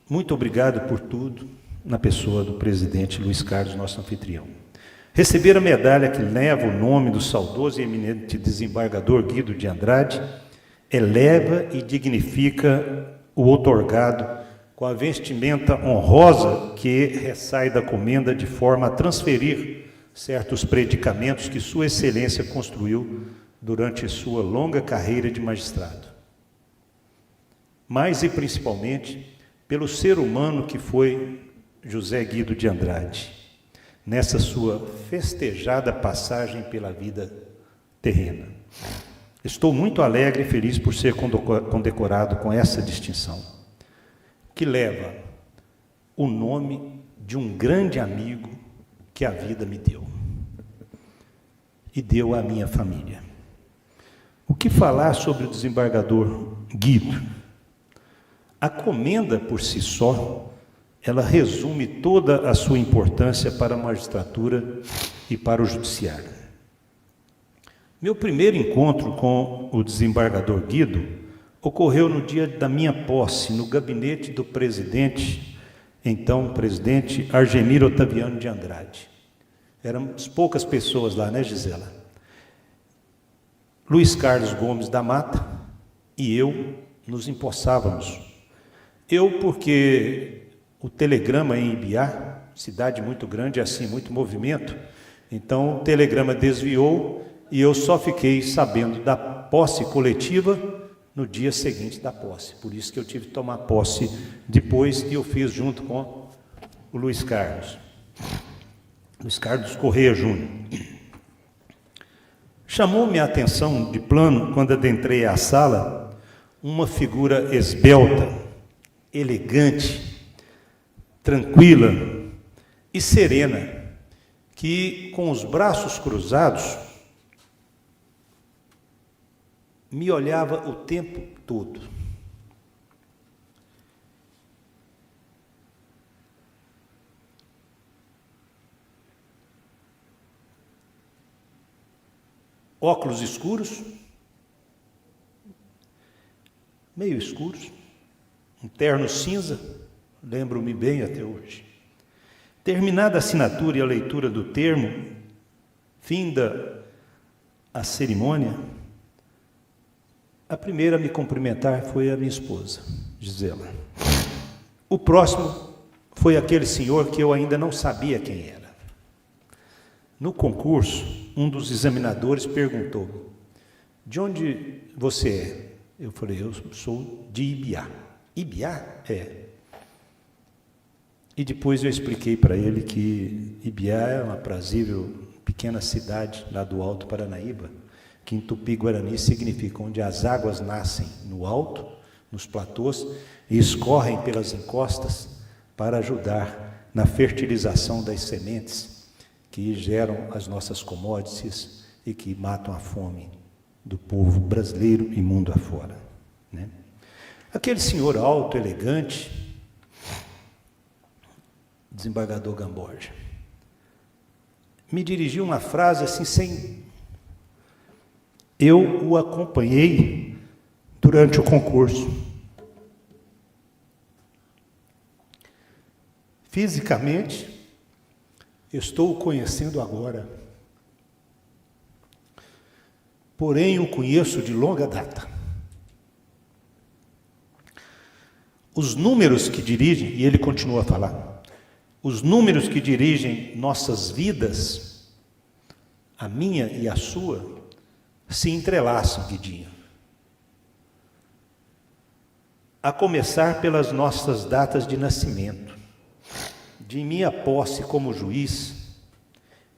Muito obrigado por tudo, na pessoa do presidente Luiz Carlos, nosso anfitrião. Receber a medalha que leva o nome do saudoso e eminente desembargador Guido de Andrade eleva e dignifica o outorgado com a vestimenta honrosa que ressai da comenda, de forma a transferir certos predicamentos que Sua Excelência construiu durante sua longa carreira de magistrado. Mas e principalmente pelo ser humano que foi José Guido de Andrade, nessa sua festejada passagem pela vida terrena. Estou muito alegre e feliz por ser condecorado com essa distinção, que leva o nome de um grande amigo que a vida me deu e deu à minha família. O que falar sobre o desembargador Guido? A comenda por si só, ela resume toda a sua importância para a magistratura e para o judiciário. Meu primeiro encontro com o desembargador Guido ocorreu no dia da minha posse, no gabinete do presidente, então presidente Argemiro Otaviano de Andrade. Éramos poucas pessoas lá, né, Gisela? Luiz Carlos Gomes da Mata e eu nos empossávamos. Eu, porque o telegrama em Ibiá, cidade muito grande, assim, muito movimento, então o telegrama desviou e eu só fiquei sabendo da posse coletiva no dia seguinte da posse. Por isso que eu tive que tomar posse depois, e eu fiz junto com o Luiz Carlos Correia Júnior. Chamou-me a atenção de plano, quando adentrei a sala, uma figura esbelta, elegante, tranquila e serena, que com os braços cruzados me olhava o tempo todo. Óculos escuros, meio escuros, um terno cinza, lembro-me bem até hoje. Terminada a assinatura e a leitura do termo, finda a cerimônia, a primeira a me cumprimentar foi a minha esposa, Gisela. O próximo foi aquele senhor que eu ainda não sabia quem era. No concurso, um dos examinadores perguntou: de onde você é? Eu falei: eu sou de Ibiá. Ibiá? É. E depois eu expliquei para ele que Ibiá é uma aprazível pequena cidade lá do Alto Paranaíba, que em Tupi-Guarani significa onde as águas nascem no alto, nos platôs, e escorrem pelas encostas para ajudar na fertilização das sementes que geram as nossas commodities e que matam a fome do povo brasileiro e mundo afora, né? Aquele senhor alto, elegante, desembargador Gamborja, me dirigiu uma frase assim sem... Eu o acompanhei durante o concurso. Fisicamente, estou o conhecendo agora. Porém, o conheço de longa data. Os números que dirigem, e ele continua a falar, os números que dirigem nossas vidas, a minha e a sua, se entrelaçam, Guidinho. A começar pelas nossas datas de nascimento, de minha posse como juiz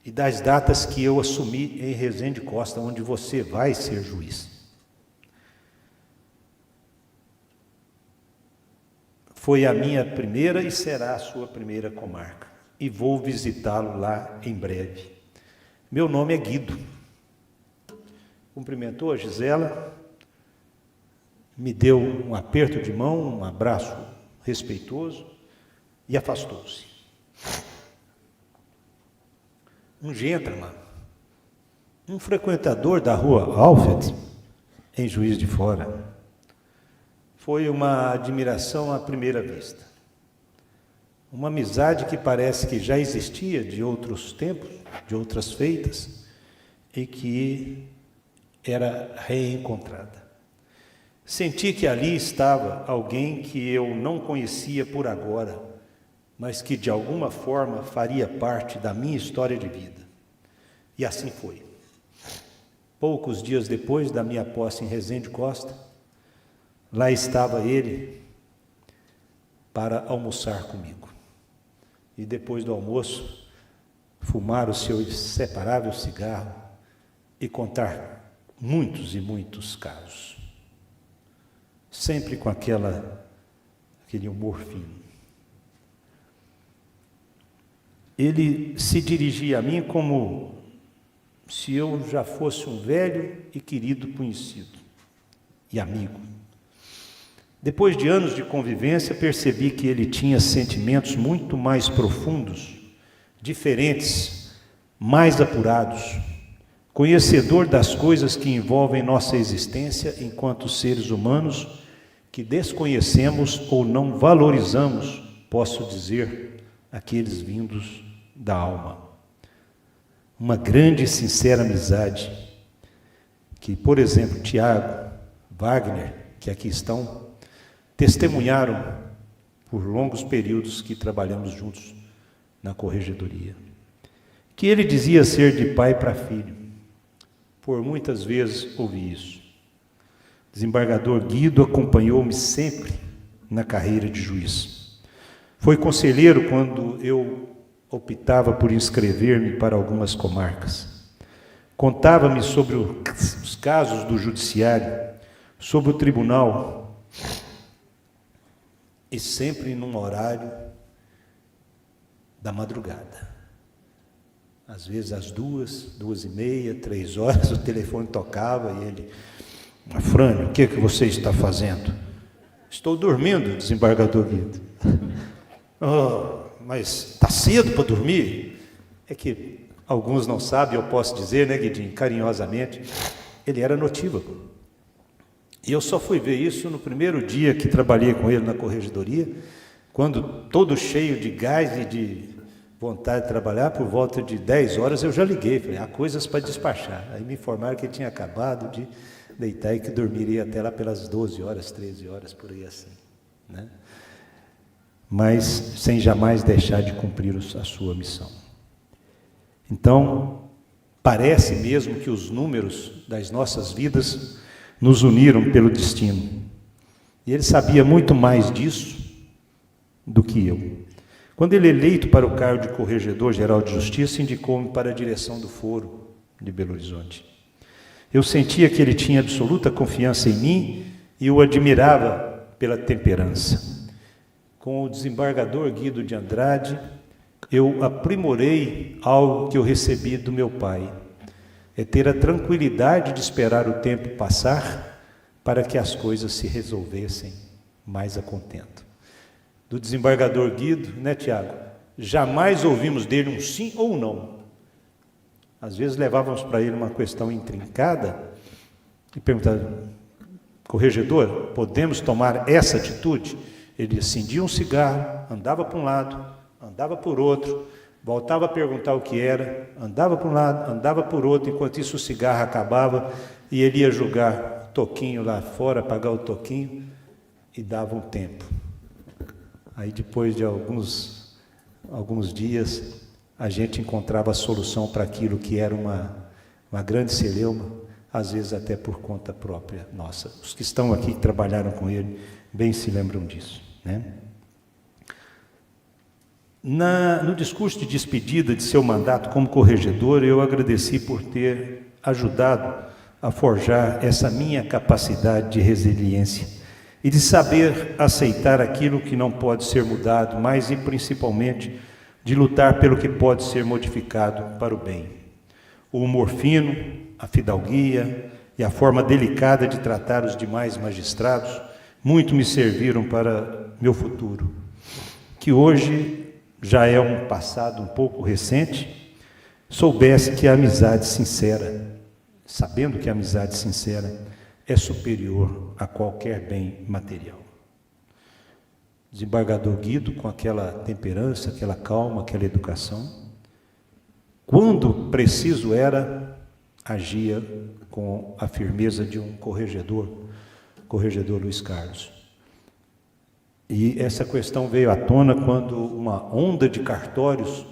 e das datas que eu assumi em Resende Costa, onde você vai ser juiz. Foi a minha primeira e será a sua primeira comarca. E vou visitá-lo lá em breve. Meu nome é Guido. Cumprimentou a Gisela, me deu um aperto de mão, um abraço respeitoso e afastou-se. Um gentleman, um frequentador da rua Alfred, em Juiz de Fora. Foi uma admiração à primeira vista. Uma amizade que parece que já existia de outros tempos, de outras feitas, e que era reencontrada. Senti que ali estava alguém que eu não conhecia por agora, mas que de alguma forma faria parte da minha história de vida. E assim foi. Poucos dias depois da minha posse em Resende Costa, lá estava ele para almoçar comigo. E depois do almoço, fumar o seu inseparável cigarro e contar muitos e muitos casos. Sempre com aquele humor fino. Ele se dirigia a mim como se eu já fosse um velho e querido conhecido e amigo. Depois de anos de convivência, percebi que ele tinha sentimentos muito mais profundos, diferentes, mais apurados, conhecedor das coisas que envolvem nossa existência enquanto seres humanos, que desconhecemos ou não valorizamos, posso dizer, aqueles vindos da alma. Uma grande e sincera amizade, que, por exemplo, Tiago, Wagner, que aqui estão, testemunharam por longos períodos que trabalhamos juntos na corregedoria. Que ele dizia ser de pai para filho. Por muitas vezes ouvi isso. Desembargador Guido acompanhou-me sempre na carreira de juiz. Foi conselheiro quando eu optava por inscrever-me para algumas comarcas. Contava-me sobre os casos do judiciário, sobre o tribunal, e sempre num horário da madrugada. Às vezes às 2h30, 3h, o telefone tocava e ele: Afrânio, o que você está fazendo? Estou dormindo, desembargador Guido. Oh, mas está cedo para dormir? É que alguns não sabem, eu posso dizer, né, Guidinho, carinhosamente, ele era notívago. E eu só fui ver isso no primeiro dia que trabalhei com ele na corregedoria, quando, todo cheio de gás e de vontade de trabalhar, por volta de 10h eu já liguei, falei, há coisas para despachar. Aí me informaram que ele tinha acabado de deitar e que dormiria até lá pelas 12h, 13h, por aí assim, né? Mas sem jamais deixar de cumprir a sua missão. Então, parece mesmo que os números das nossas vidas nos uniram pelo destino. E ele sabia muito mais disso do que eu. Quando ele, eleito para o cargo de Corregedor-Geral de Justiça, indicou-me para a direção do Foro de Belo Horizonte. Eu sentia que ele tinha absoluta confiança em mim e o admirava pela temperança. Com o desembargador Guido de Andrade, eu aprimorei algo que eu recebi do meu pai. É ter a tranquilidade de esperar o tempo passar para que as coisas se resolvessem mais a contento. Do desembargador Guido, né, Tiago? Jamais ouvimos dele um sim ou não. Às vezes levávamos para ele uma questão intrincada e perguntávamos: corregedor, podemos tomar essa atitude? Ele acendia um cigarro, andava para um lado, andava por outro, voltava a perguntar o que era, andava para um lado, andava por outro, enquanto isso o cigarro acabava e ele ia jogar toquinho lá fora, apagar o toquinho e dava um tempo. Aí depois de alguns dias, a gente encontrava a solução para aquilo que era uma grande celeuma, às vezes até por conta própria nossa. Os que estão aqui, que trabalharam com ele, bem se lembram disso, né? No discurso de despedida de seu mandato como corregedor, eu agradeci por ter ajudado a forjar essa minha capacidade de resiliência e de saber aceitar aquilo que não pode ser mudado, mas e principalmente de lutar pelo que pode ser modificado para o bem. O humor fino, a fidalguia e a forma delicada de tratar os demais magistrados muito me serviram para meu futuro, que hoje já é um passado um pouco recente. Soubesse que a amizade sincera, sabendo que a amizade sincera é superior a qualquer bem material. Desembargador Guido, com aquela temperança, aquela calma, aquela educação, quando preciso era, agia com a firmeza de um corregedor Luiz Carlos. E essa questão veio à tona quando uma onda de cartórios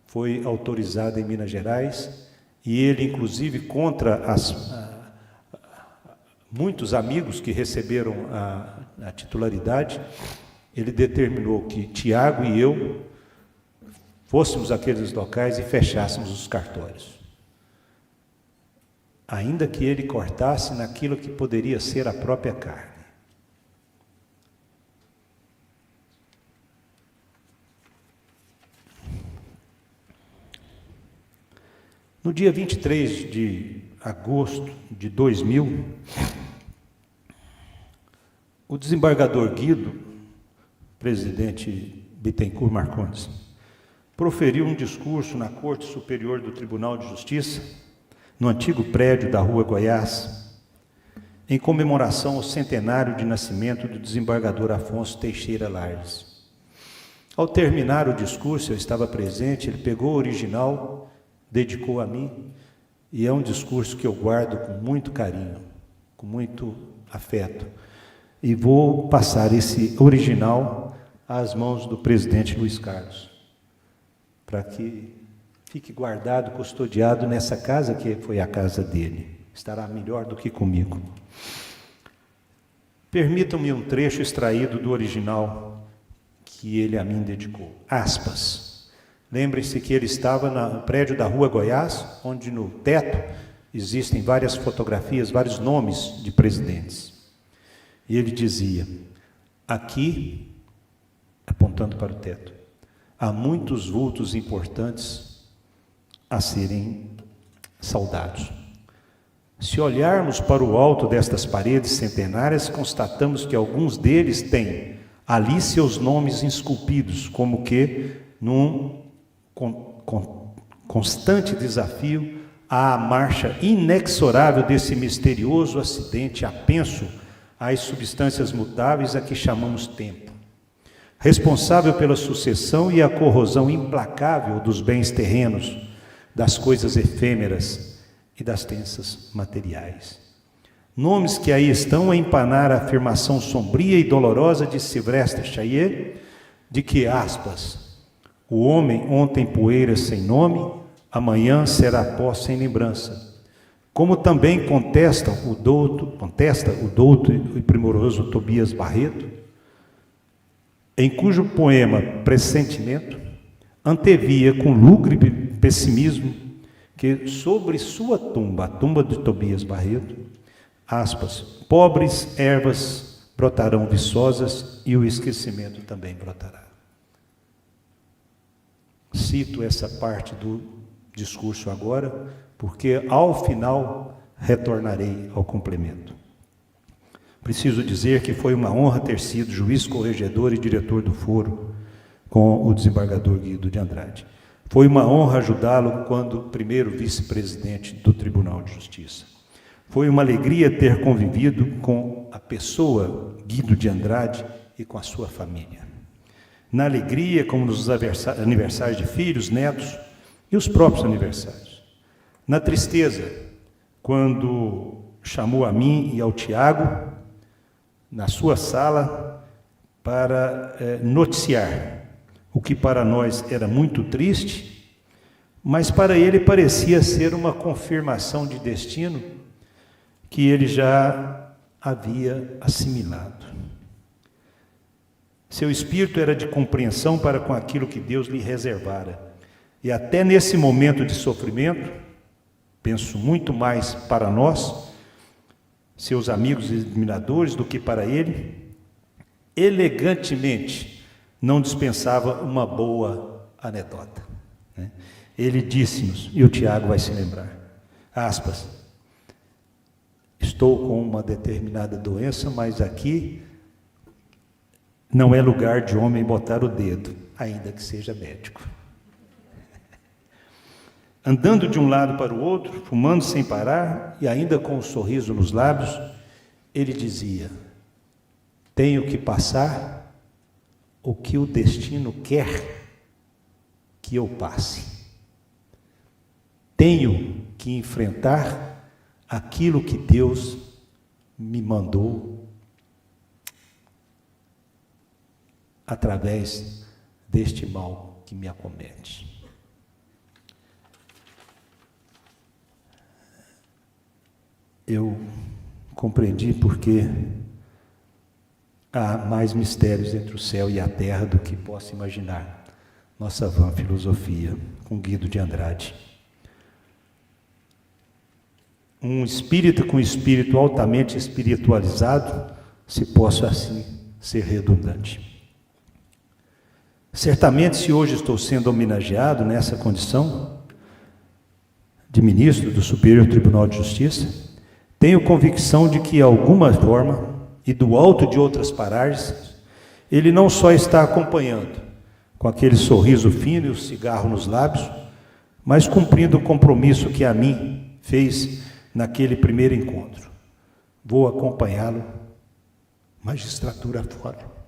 foi autorizada em Minas Gerais, e ele, inclusive, contra muitos amigos que receberam a titularidade, ele determinou que Tiago e eu fôssemos àqueles locais e fechássemos os cartórios, ainda que ele cortasse naquilo que poderia ser a própria carne. No dia 23 de agosto de 2000, o desembargador Guido, presidente Bittencourt Marcondes, proferiu um discurso na Corte Superior do Tribunal de Justiça, no antigo prédio da Rua Goiás, em comemoração ao centenário de nascimento do desembargador Afonso Teixeira Lages. Ao terminar o discurso, eu estava presente, ele pegou o original, dedicou a mim, e é um discurso que eu guardo com muito carinho, com muito afeto. E vou passar esse original às mãos do presidente Luiz Carlos, para que fique guardado, custodiado nessa casa que foi a casa dele. Estará melhor do que comigo. Permitam-me um trecho extraído do original que ele a mim dedicou. Aspas. Lembrem-se que ele estava no prédio da Rua Goiás, onde no teto existem várias fotografias, vários nomes de presidentes. E ele dizia: aqui, apontando para o teto, há muitos vultos importantes a serem saudados. Se olharmos para o alto destas paredes centenárias, constatamos que alguns deles têm ali seus nomes esculpidos, como que num constante desafio à marcha inexorável desse misterioso acidente apenso às substâncias mutáveis a que chamamos tempo, responsável pela sucessão e a corrosão implacável dos bens terrenos, das coisas efêmeras e das tensas materiais. Nomes que aí estão a empanar a afirmação sombria e dolorosa de Sylvestre Chaillet, de que, aspas, o homem ontem poeira sem nome, amanhã será pó sem lembrança. Como também contesta o douto e primoroso Tobias Barreto, em cujo poema Pressentimento antevia com lúgubre pessimismo que sobre sua tumba, a tumba de Tobias Barreto, aspas, pobres ervas brotarão viçosas e o esquecimento também brotará. Cito essa parte do discurso agora, porque ao final retornarei ao complemento. Preciso dizer que foi uma honra ter sido juiz corregedor e diretor do foro com o desembargador Guido de Andrade. Foi uma honra ajudá-lo quando primeiro vice-presidente do Tribunal de Justiça. Foi uma alegria ter convivido com a pessoa Guido de Andrade e com a sua família. Na alegria, como nos aniversários de filhos, netos e os próprios aniversários. Na tristeza, quando chamou a mim e ao Tiago na sua sala para noticiar o que para nós era muito triste, mas para ele parecia ser uma confirmação de destino que ele já havia assimilado. Seu espírito era de compreensão para com aquilo que Deus lhe reservara. E até nesse momento de sofrimento, penso muito mais para nós, seus amigos e admiradores, do que para ele, elegantemente não dispensava uma boa anedota, né? Ele disse-nos, e o Tiago vai se lembrar, aspas, estou com uma determinada doença, mas aqui não é lugar de homem botar o dedo, ainda que seja médico. Andando de um lado para o outro, fumando sem parar e ainda com um sorriso nos lábios, ele dizia, tenho que passar o que o destino quer que eu passe. Tenho que enfrentar aquilo que Deus me mandou através deste mal que me acomete. Eu compreendi porque há mais mistérios entre o céu e a terra do que posso imaginar. Nossa vã filosofia, com Guido de Andrade. Um espírito com espírito altamente espiritualizado, se posso assim ser redundante. Certamente, se hoje estou sendo homenageado nessa condição de ministro do Superior Tribunal de Justiça, tenho convicção de que, de alguma forma, e do alto de outras paragens, ele não só está acompanhando, com aquele sorriso fino e o cigarro nos lábios, mas cumprindo o compromisso que a mim fez naquele primeiro encontro. Vou acompanhá-lo, magistratura fora.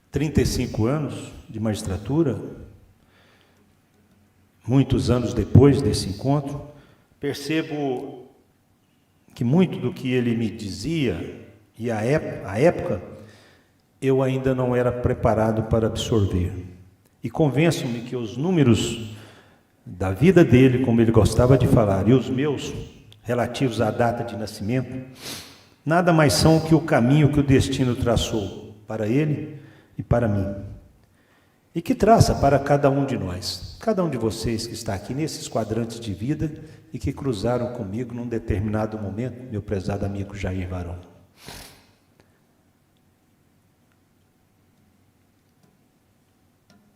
Há 35 anos de magistratura, muitos anos depois desse encontro, percebo que muito do que ele me dizia, e à época, eu ainda não era preparado para absorver. E convenço-me que os números da vida dele, como ele gostava de falar, e os meus, relativos à data de nascimento, nada mais são que o caminho que o destino traçou para ele e para mim, e que traça para cada um de nós, cada um de vocês que está aqui nesses quadrantes de vida e que cruzaram comigo num determinado momento, meu prezado amigo Jair Varão.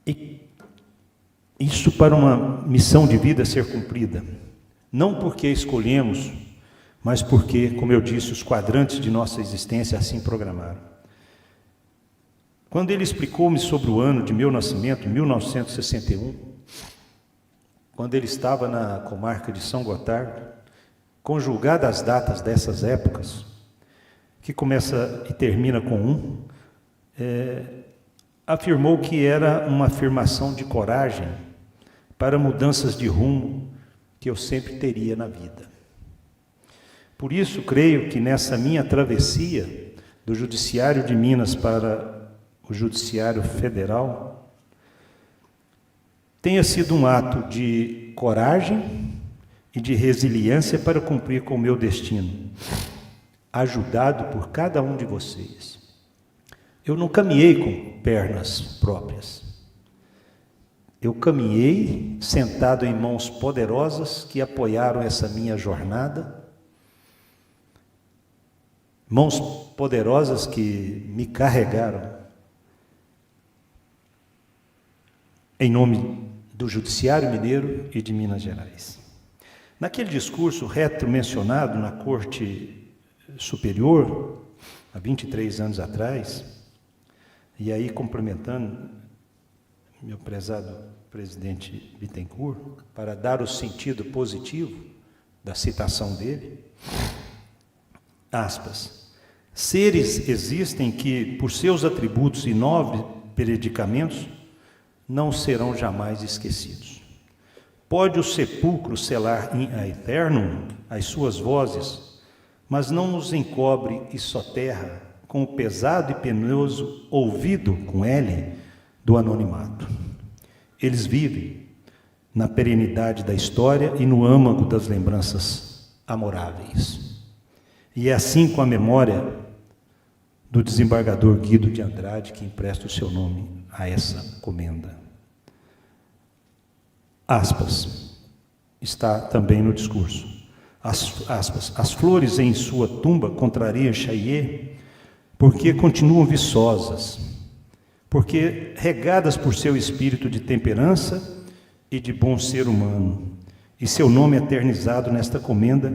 E isso para uma missão de vida ser cumprida, não porque escolhemos, mas porque, como eu disse, os quadrantes de nossa existência assim programaram. Quando ele explicou-me sobre o ano de meu nascimento, 1961, quando ele estava na comarca de São Gotardo, conjugadas as datas dessas épocas, que começa e termina com afirmou que era uma afirmação de coragem para mudanças de rumo que eu sempre teria na vida. Por isso, creio que nessa minha travessia do Judiciário de Minas para o Judiciário Federal, tenha sido um ato de coragem e de resiliência para cumprir com o meu destino, ajudado por cada um de vocês. Eu não caminhei com pernas próprias. Eu caminhei sentado em mãos poderosas que apoiaram essa minha jornada, mãos poderosas que me carregaram em nome do Judiciário Mineiro e de Minas Gerais. Naquele discurso retromencionado na Corte Superior, há 23 anos atrás, e aí complementando meu prezado presidente Bittencourt, para dar o sentido positivo da citação dele, aspas, seres existem que, por seus atributos e nobres predicamentos, não serão jamais esquecidos. Pode o sepulcro selar in aeternum as suas vozes, mas não nos encobre e soterra com o pesado e penoso ouvido, com L, do anonimato. Eles vivem na perenidade da história e no âmago das lembranças amoráveis. E é assim com a memória do desembargador Guido de Andrade, que empresta o seu nome a essa comenda. Aspas, está também no discurso. Aspas, as flores em sua tumba contrariam Chaillet porque continuam viçosas, porque regadas por seu espírito de temperança e de bom ser humano, e seu nome eternizado nesta comenda,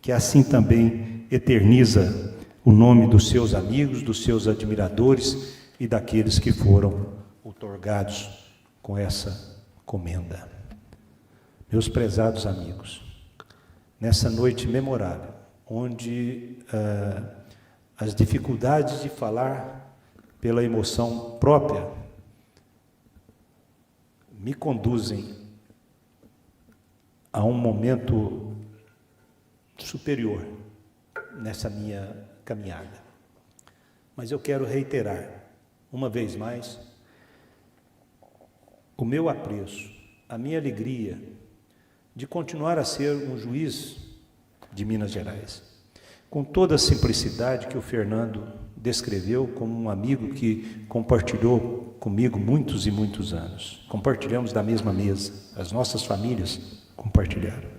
que assim também eterniza o nome dos seus amigos, dos seus admiradores e daqueles que foram outorgados com essa comenda. Meus prezados amigos, nessa noite memorável, onde as dificuldades de falar pela emoção própria me conduzem a um momento superior nessa minha caminhada. Mas eu quero reiterar, uma vez mais, o meu apreço, a minha alegria de continuar a ser um juiz de Minas Gerais, com toda a simplicidade que o Fernando descreveu como um amigo que compartilhou comigo muitos e muitos anos. Compartilhamos da mesma mesa, as nossas famílias compartilharam.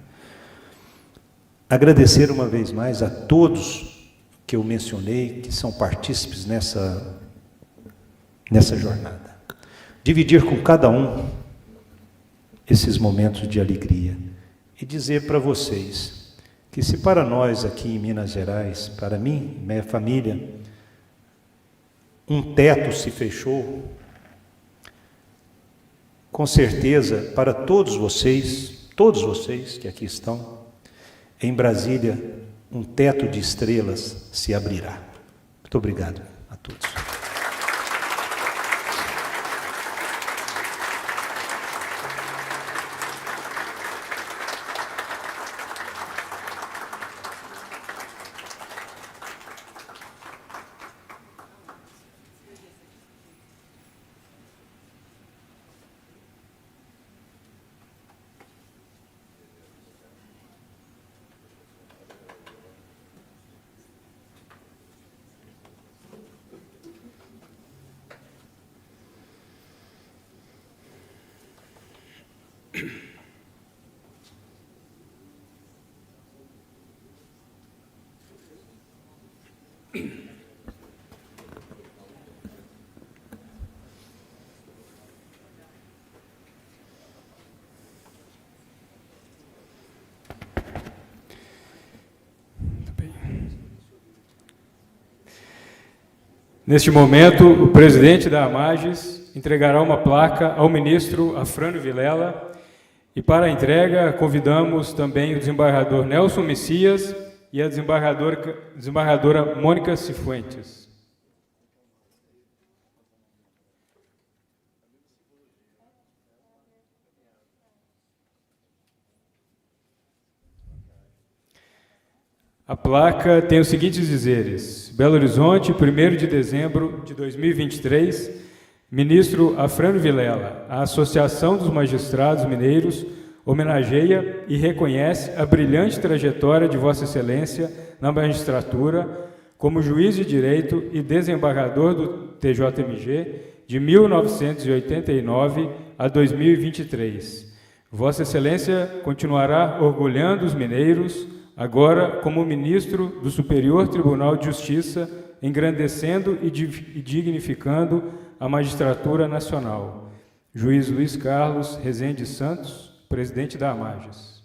Agradecer uma vez mais a todos que eu mencionei, que são partícipes nessa jornada. Dividir com cada um esses momentos de alegria e dizer para vocês que se para nós aqui em Minas Gerais, para mim, minha família, um teto se fechou, com certeza para todos vocês que aqui estão, em Brasília, um teto de estrelas se abrirá. Muito obrigado a todos. Neste momento, o presidente da AMAGES entregará uma placa ao ministro Afrânio Vilela e, para a entrega, convidamos também o desembargador Nelson Messias e a desembargadora Mônica Cifuentes. A placa tem os seguintes dizeres: Belo Horizonte, 1º de dezembro de 2023, ministro Afrânio Vilela, a Associação dos Magistrados Mineiros homenageia e reconhece a brilhante trajetória de Vossa Excelência na magistratura como juiz de direito e desembargador do TJMG de 1989 a 2023. Vossa Excelência continuará orgulhando os mineiros, agora como ministro do Superior Tribunal de Justiça, engrandecendo e dignificando a magistratura nacional. Juiz Luiz Carlos Rezende Santos, presidente da AMAGES.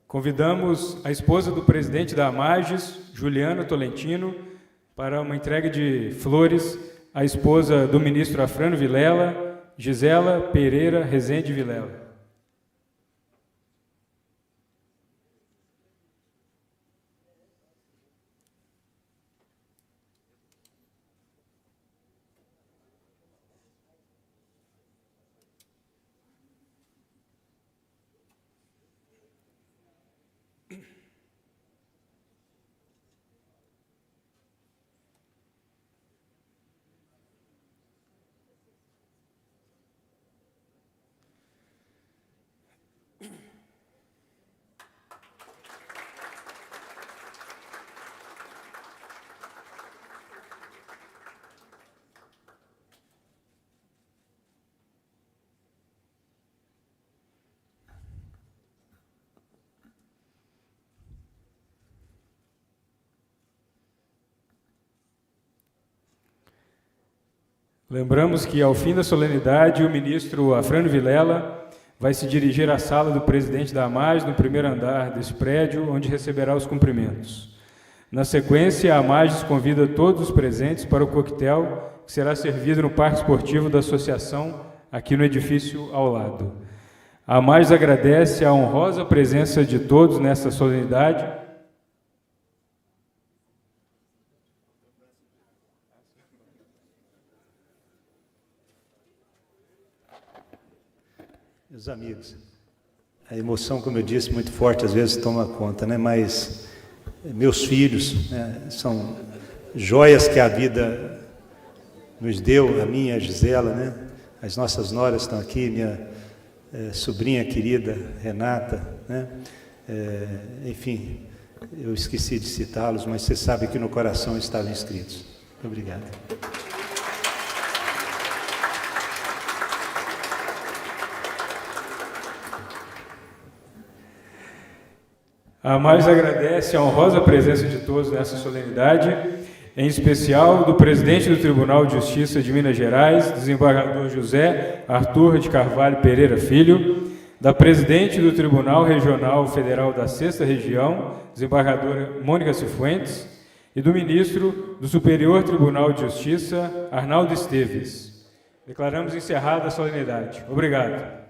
Convidamos a esposa do presidente da AMAGES, Juliana Tolentino, para uma entrega de flores à esposa do ministro Afrânio Vilela Gisela Pereira Rezende Vilela. Lembramos que, ao fim da solenidade, o ministro Afrânio Vilela vai se dirigir à sala do presidente da AMAGES, no primeiro andar desse prédio, onde receberá os cumprimentos. Na sequência, a AMAGES convida todos os presentes para o coquetel, que será servido no Parque Esportivo da Associação, aqui no edifício ao lado. A AMAGES agradece a honrosa presença de todos nesta solenidade. Meus amigos, a emoção, como eu disse, muito forte, às vezes toma conta, né? Mas meus filhos, né, são joias que a vida nos deu, a minha, a Gisela, né? As nossas noras estão aqui, minha sobrinha querida, Renata, né? Enfim, eu esqueci de citá-los, mas você sabe que no coração estavam inscritos. Muito obrigado. A AMAGES agradece a honrosa presença de todos nessa solenidade, em especial do presidente do Tribunal de Justiça de Minas Gerais, desembargador José Arthur de Carvalho Pereira Filho, da presidente do Tribunal Regional Federal da 6ª Região, desembargadora Mônica Cifuentes, e do ministro do Superior Tribunal de Justiça, Arnaldo Esteves. Declaramos encerrada a solenidade. Obrigado.